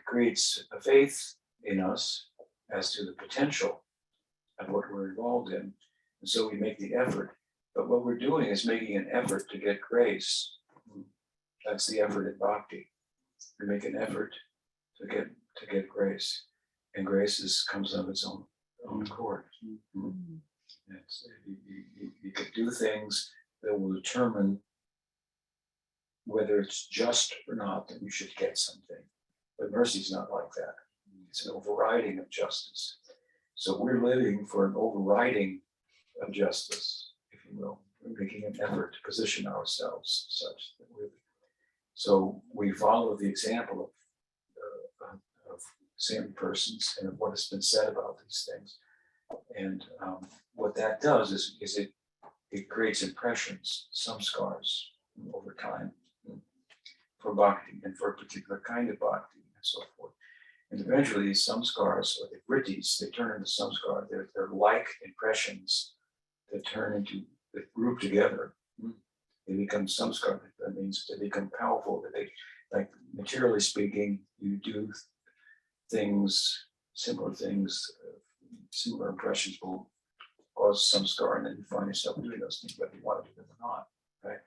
creates a faith in us as to the potential of what we're involved in. And so we make the effort. But what we're doing is making an effort to get grace. That's the effort in bhakti. We make an effort to get grace. And grace comes of its own accord. You can do things that will determine whether it's just or not that you should get something. But mercy is not like that. It's an overriding of justice. So we're living for an overriding of justice, if you will. We're making an effort to position ourselves such that so we follow the example of same persons and of what has been said about these things. And what that does is it creates impressions, some scars over time for bhakti and for a particular kind of bhakti and so forth. And eventually some scars, or the vrittis, they turn into some scars. They're like impressions that group together. They become samskar. That means they become powerful. That they, like materially speaking, you do things, similar impressions will cause some scar, and then you find yourself doing those things, whether you want to do them or not, right?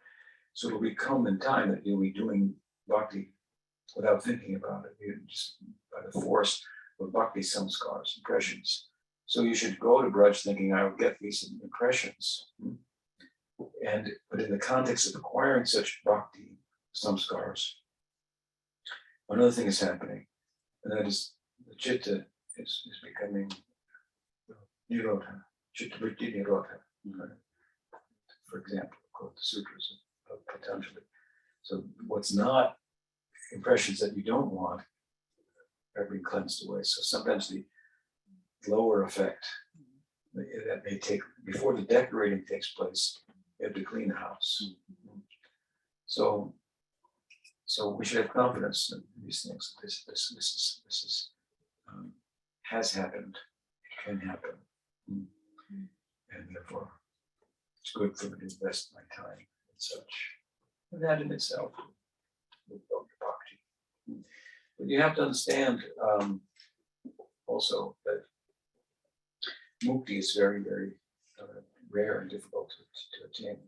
So it'll become in time that you'll be doing bhakti without thinking about it. You just by the force of bhakti, some scars, impressions. So you should go to Braj thinking, I will get these impressions. But in the context of acquiring such bhakti, some scars, another thing is happening, and that is the chitta is becoming nirodha, chitta vritti nirodha. Right? For example, quote the sutras of Patanjali. So what's not impressions that you don't want are being cleansed away. So sometimes the lower effect that may take before the decorating takes place, you have to clean the house. So we should have confidence in these things. This is has happened, it can happen, and therefore it's good for me to invest my time and such. And that in itself will build your bhakti. But you have to understand also that mukti is very, very rare and difficult to attain.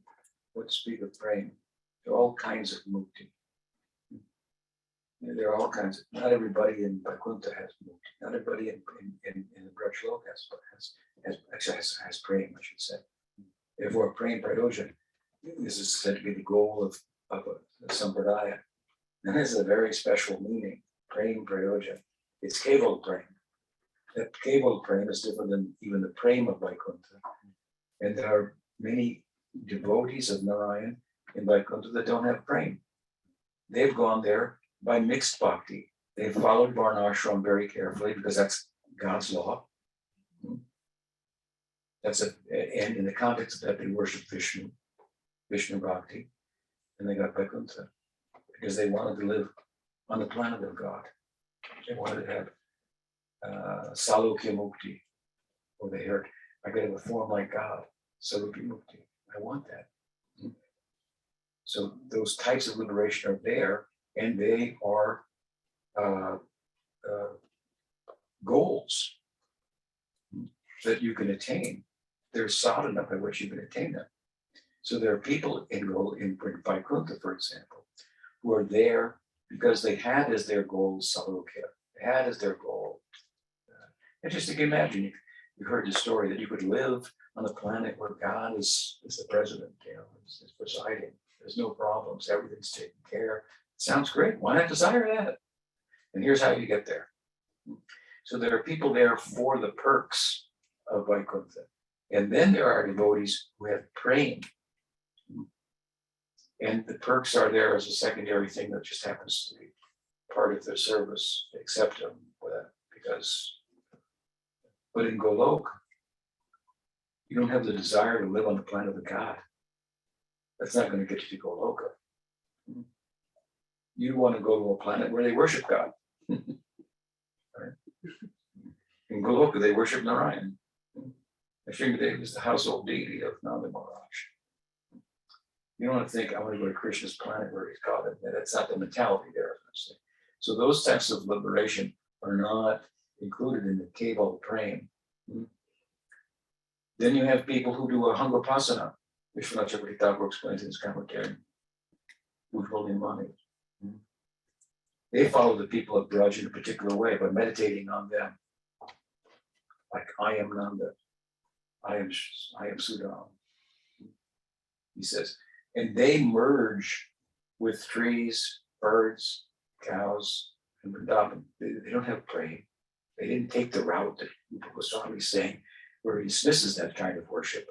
What to speak of praying? There are all kinds of mukti. There are all kinds of, not everybody in Vaikuntha has mukti. Not everybody in the Brajloka has praying, I should say. Therefore, praying prayojan, this is said to be the goal of a sampradaya. And this is a very special meaning, praying prayojan. It's keval praying. That keval praying is different than even the praying of Vaikuntha. And there are many devotees of Narayan in Vaikuntha that don't have praying. They've gone there by mixed bhakti. They've followed Varnashram very carefully because that's God's law. And in the context of that, they worship Vishnu bhakti, and they got Vaikuntha because they wanted to live on the planet of God. They wanted to have Salokya Mukti, or they heard, I gotta have a form like God, Salokya Mukti. I want that. So those types of liberation are there, and they are goals that you can attain. They're sadhana by which you can attain them. So there are people in Vaikuntha, for example, who are there because they had as their goal Salokya. They had as their goal. And just to imagine, you heard the story that you could live on a planet where God is the president, is presiding. There's no problems, everything's taken care. Sounds great. Why not desire that? And here's how you get there. So there are people there for the perks of Vaikuntha. And then there are devotees who have praying. And the perks are there as a secondary thing that just happens to be part of their service. They accept them with that because, but in Golok, you don't have the desire to live on the planet of God. That's not going to get you to Goloka. You want to go to a planet where they worship God. Right? In Goloka, they worship Narayan. Shringadev is the household deity of Nanda Maharaj. You don't want to think, I want to go to Krishna's planet where he's God. That's not the mentality there. So those types of liberation are not included in the Keval praying. Then you have people who do a Hangapasana. Vishwanath Chakravarti Thakur explains in his commentary, who's holding money. They follow the people of Braj in a particular way by meditating on them. Like, I am Nanda. I am Sudam. He says, and they merge with trees, birds, cows, and Vrindavan. They don't have praying. They didn't take the route that Rupa Goswami is saying, where he dismisses that kind of worship.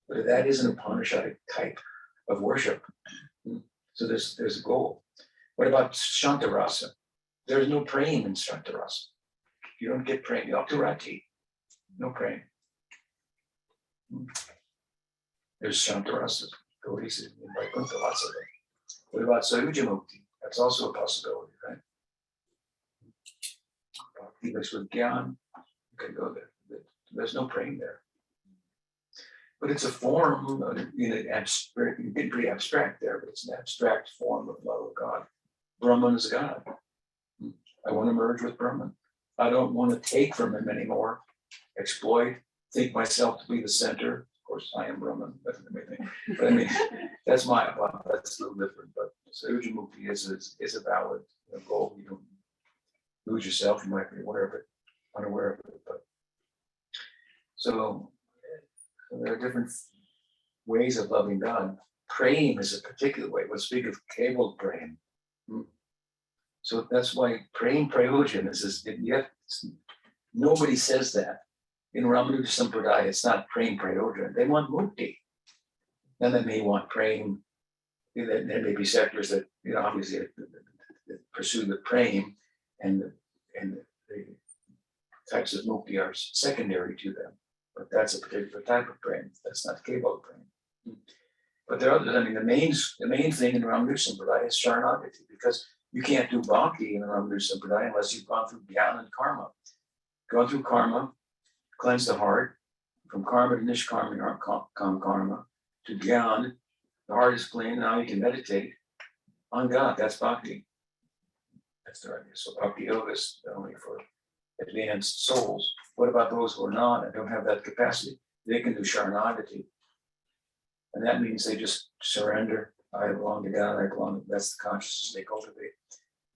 But that is an Upanishadic type of worship. So there's a goal. What about Shantarasa? There's no praying in Shantarasa. You don't get praying. Yakturati, no praying. There's Shantarasa. Devotees in Vaikuntha, lots of them. What about Sayuja Mukti? That's also a possibility, right? Bhakti mixed with Gyan, you can go there. There's no praying there. But it's a form, abstract, you get pretty abstract there, but it's an abstract form of love of God. Brahman is God. I want to merge with Brahman. I don't want to take from him anymore, exploit, think myself to be the center. Of course, I am Brahman, that's amazing. But I mean, that's a little different. But Sayuja Mukti is a valid goal. You don't lose yourself, you might be unaware of it. But so there are different ways of loving God. Praying is a particular way. We'll speak of Keval praying. So that's why praying prayojan is yet nobody says that. in Ramanu Sampradaya, it's not praying prayoja, they want mukti. Then they may want praying, there may be sectors that, obviously that pursue the praying and the types of mukti are secondary to them. But that's a particular type of praying. That's not Kevala praying. But there are others. I mean, the main thing in Ramanu Sampradaya is Sharanagati, because you can't do bhakti in the Ramanu Sampradaya unless you've gone through jnana and karma. Gone through karma, cleanse the heart, from karma to nishkarma or karma to jnana. The heart is clean. Now you can meditate on God. That's bhakti. That's the idea. So bhakti yoga is only for advanced souls. What about those who are not and don't have that capacity? They can do Sharanagati. And that means they just surrender. I belong to God, I belong, that's the consciousness they cultivate.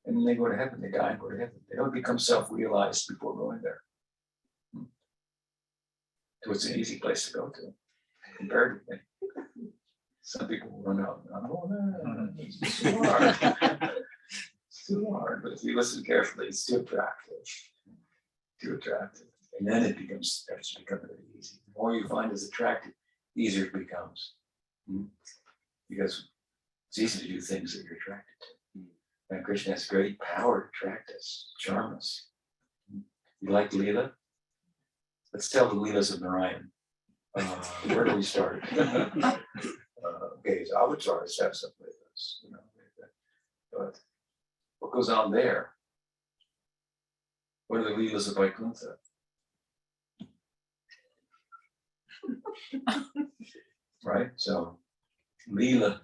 And then they go to heaven, they die and go to heaven. They don't become self-realized before going there. So it's an easy place to go to, comparatively. Some people will run out, oh, no, it's too hard. It's too hard, but if you listen carefully, it's too attractive. Too attractive. And then it starts to become very easy. The more you find is attractive, easier it becomes. Because it's easy to do things that you're attracted to. And Krishna has great power to attract us, charm us. You like Lila? Let's tell the Leelas of Narayan. Where do we start? Okay, his avatars have some Leelas, but what goes on there? What are the Leelas of Vaikuntha? Right? So Leela,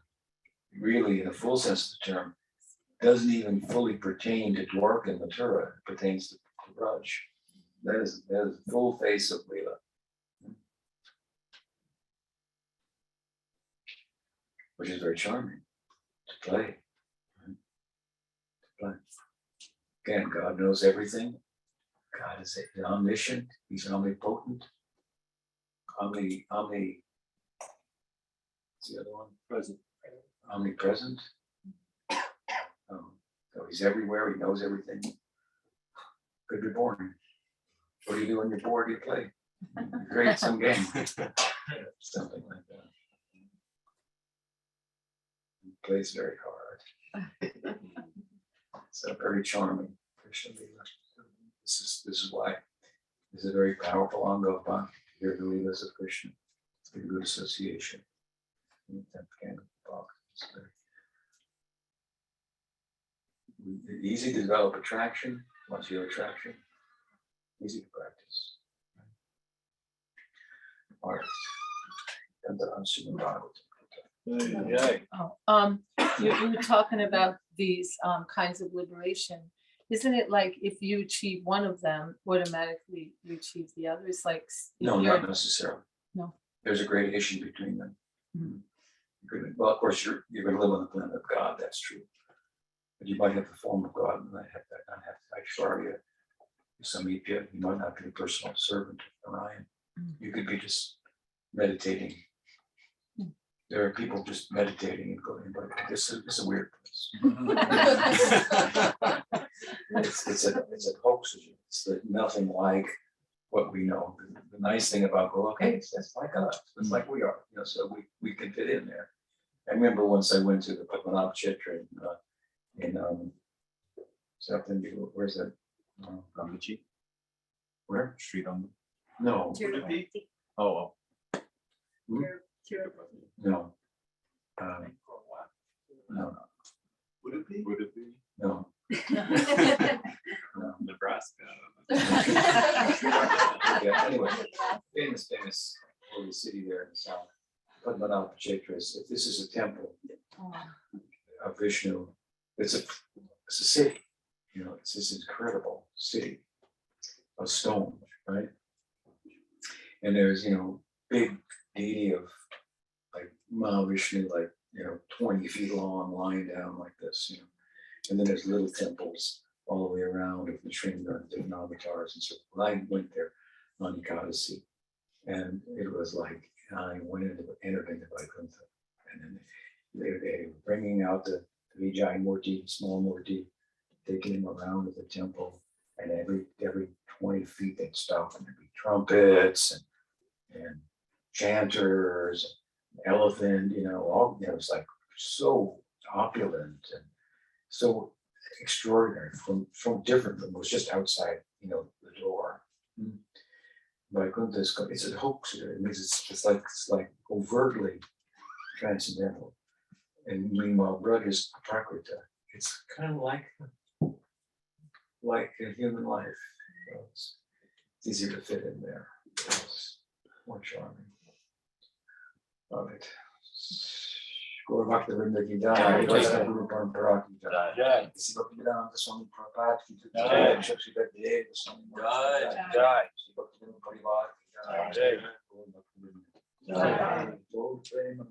really, in the full sense of the term, doesn't even fully pertain to Dwarka and Mathura. It pertains to Braj. That is the full face of Leela. Which is very charming to play. Again, God knows everything. God is omniscient. He's omnipotent. What's the other one? Present. Omnipresent. So he's everywhere. He knows everything. Could be boring. What do you do when you're bored? You play. You create some game. Something like that. He plays very hard. So very charming. Krishna Lila. This is why this is a very powerful anga of bhakti. Hear the Leelas of Krishna. It's a good association. Easy to develop attraction. Once you have attraction, easy to practice. All right. And you were talking about these kinds of liberation. Isn't it like if you achieve one of them, automatically you achieve the other? It's like no, not necessarily. No. There's a gradation between them. Mhm. Well, of course, you're going to live on the planet of God. That's true. But you might have the form of God, and not have Aishwarya, Samipya. You might not be a personal servant of Narayan. You could be just meditating. There are people just meditating and going, but this is a weird place. It's a hoax. It's nothing like what we know. The nice thing about Goloka is that's like us. It's like we are. So we can fit in there. I remember once I went to the Padmanabh Kshetra in something. Where's that? Rambuchi, Where? Sri Ram. No. Oh, Hmm? No. No. Would it be? Would it be? No. Nebraska. Yeah, anyway, famous holy city there in the south. Padmanabh Kshetra. If this is a temple of Vishnu, it's a city. It's this incredible city of stone, right? And there's big deity of like Mahavishnu, like 20 feet long, lying down like this, and then there's little temples all the way around of the Shringa and different avatars and so forth. I went there on Ekadasi, and it was like I entered into Vaikuntha, and then they were bringing out the Vijay Murti, small Murti, taking him around to the temple, and every 20 feet they'd stop and there'd be trumpets and chanters, elephant, all, it's like so opulent and so extraordinary from different from what's just outside, the door. Vaikuntha it's a hoax. It means it's like overtly transcendental. And meanwhile, Brug is Prakrita. It's kind of like a human life. It's easier to fit in there. It's more charming. Love it. Gaur Bhakta Vrinda ki jai, Vaishnava Guru Parampara ki jai, Sri Bhaktivedanta Swami Prabhupada ki jai, Shakti Dev Swami Maharaj ki jai, Sri Bhaktivedanta Parivar ki jai, Gaur Bhakta Vrinda. Jai. Gaur Prema.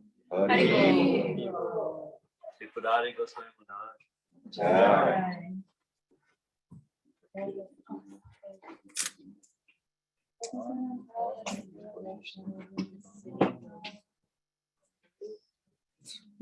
Sri Purari Goswami Maharaj. Jai. Thank you.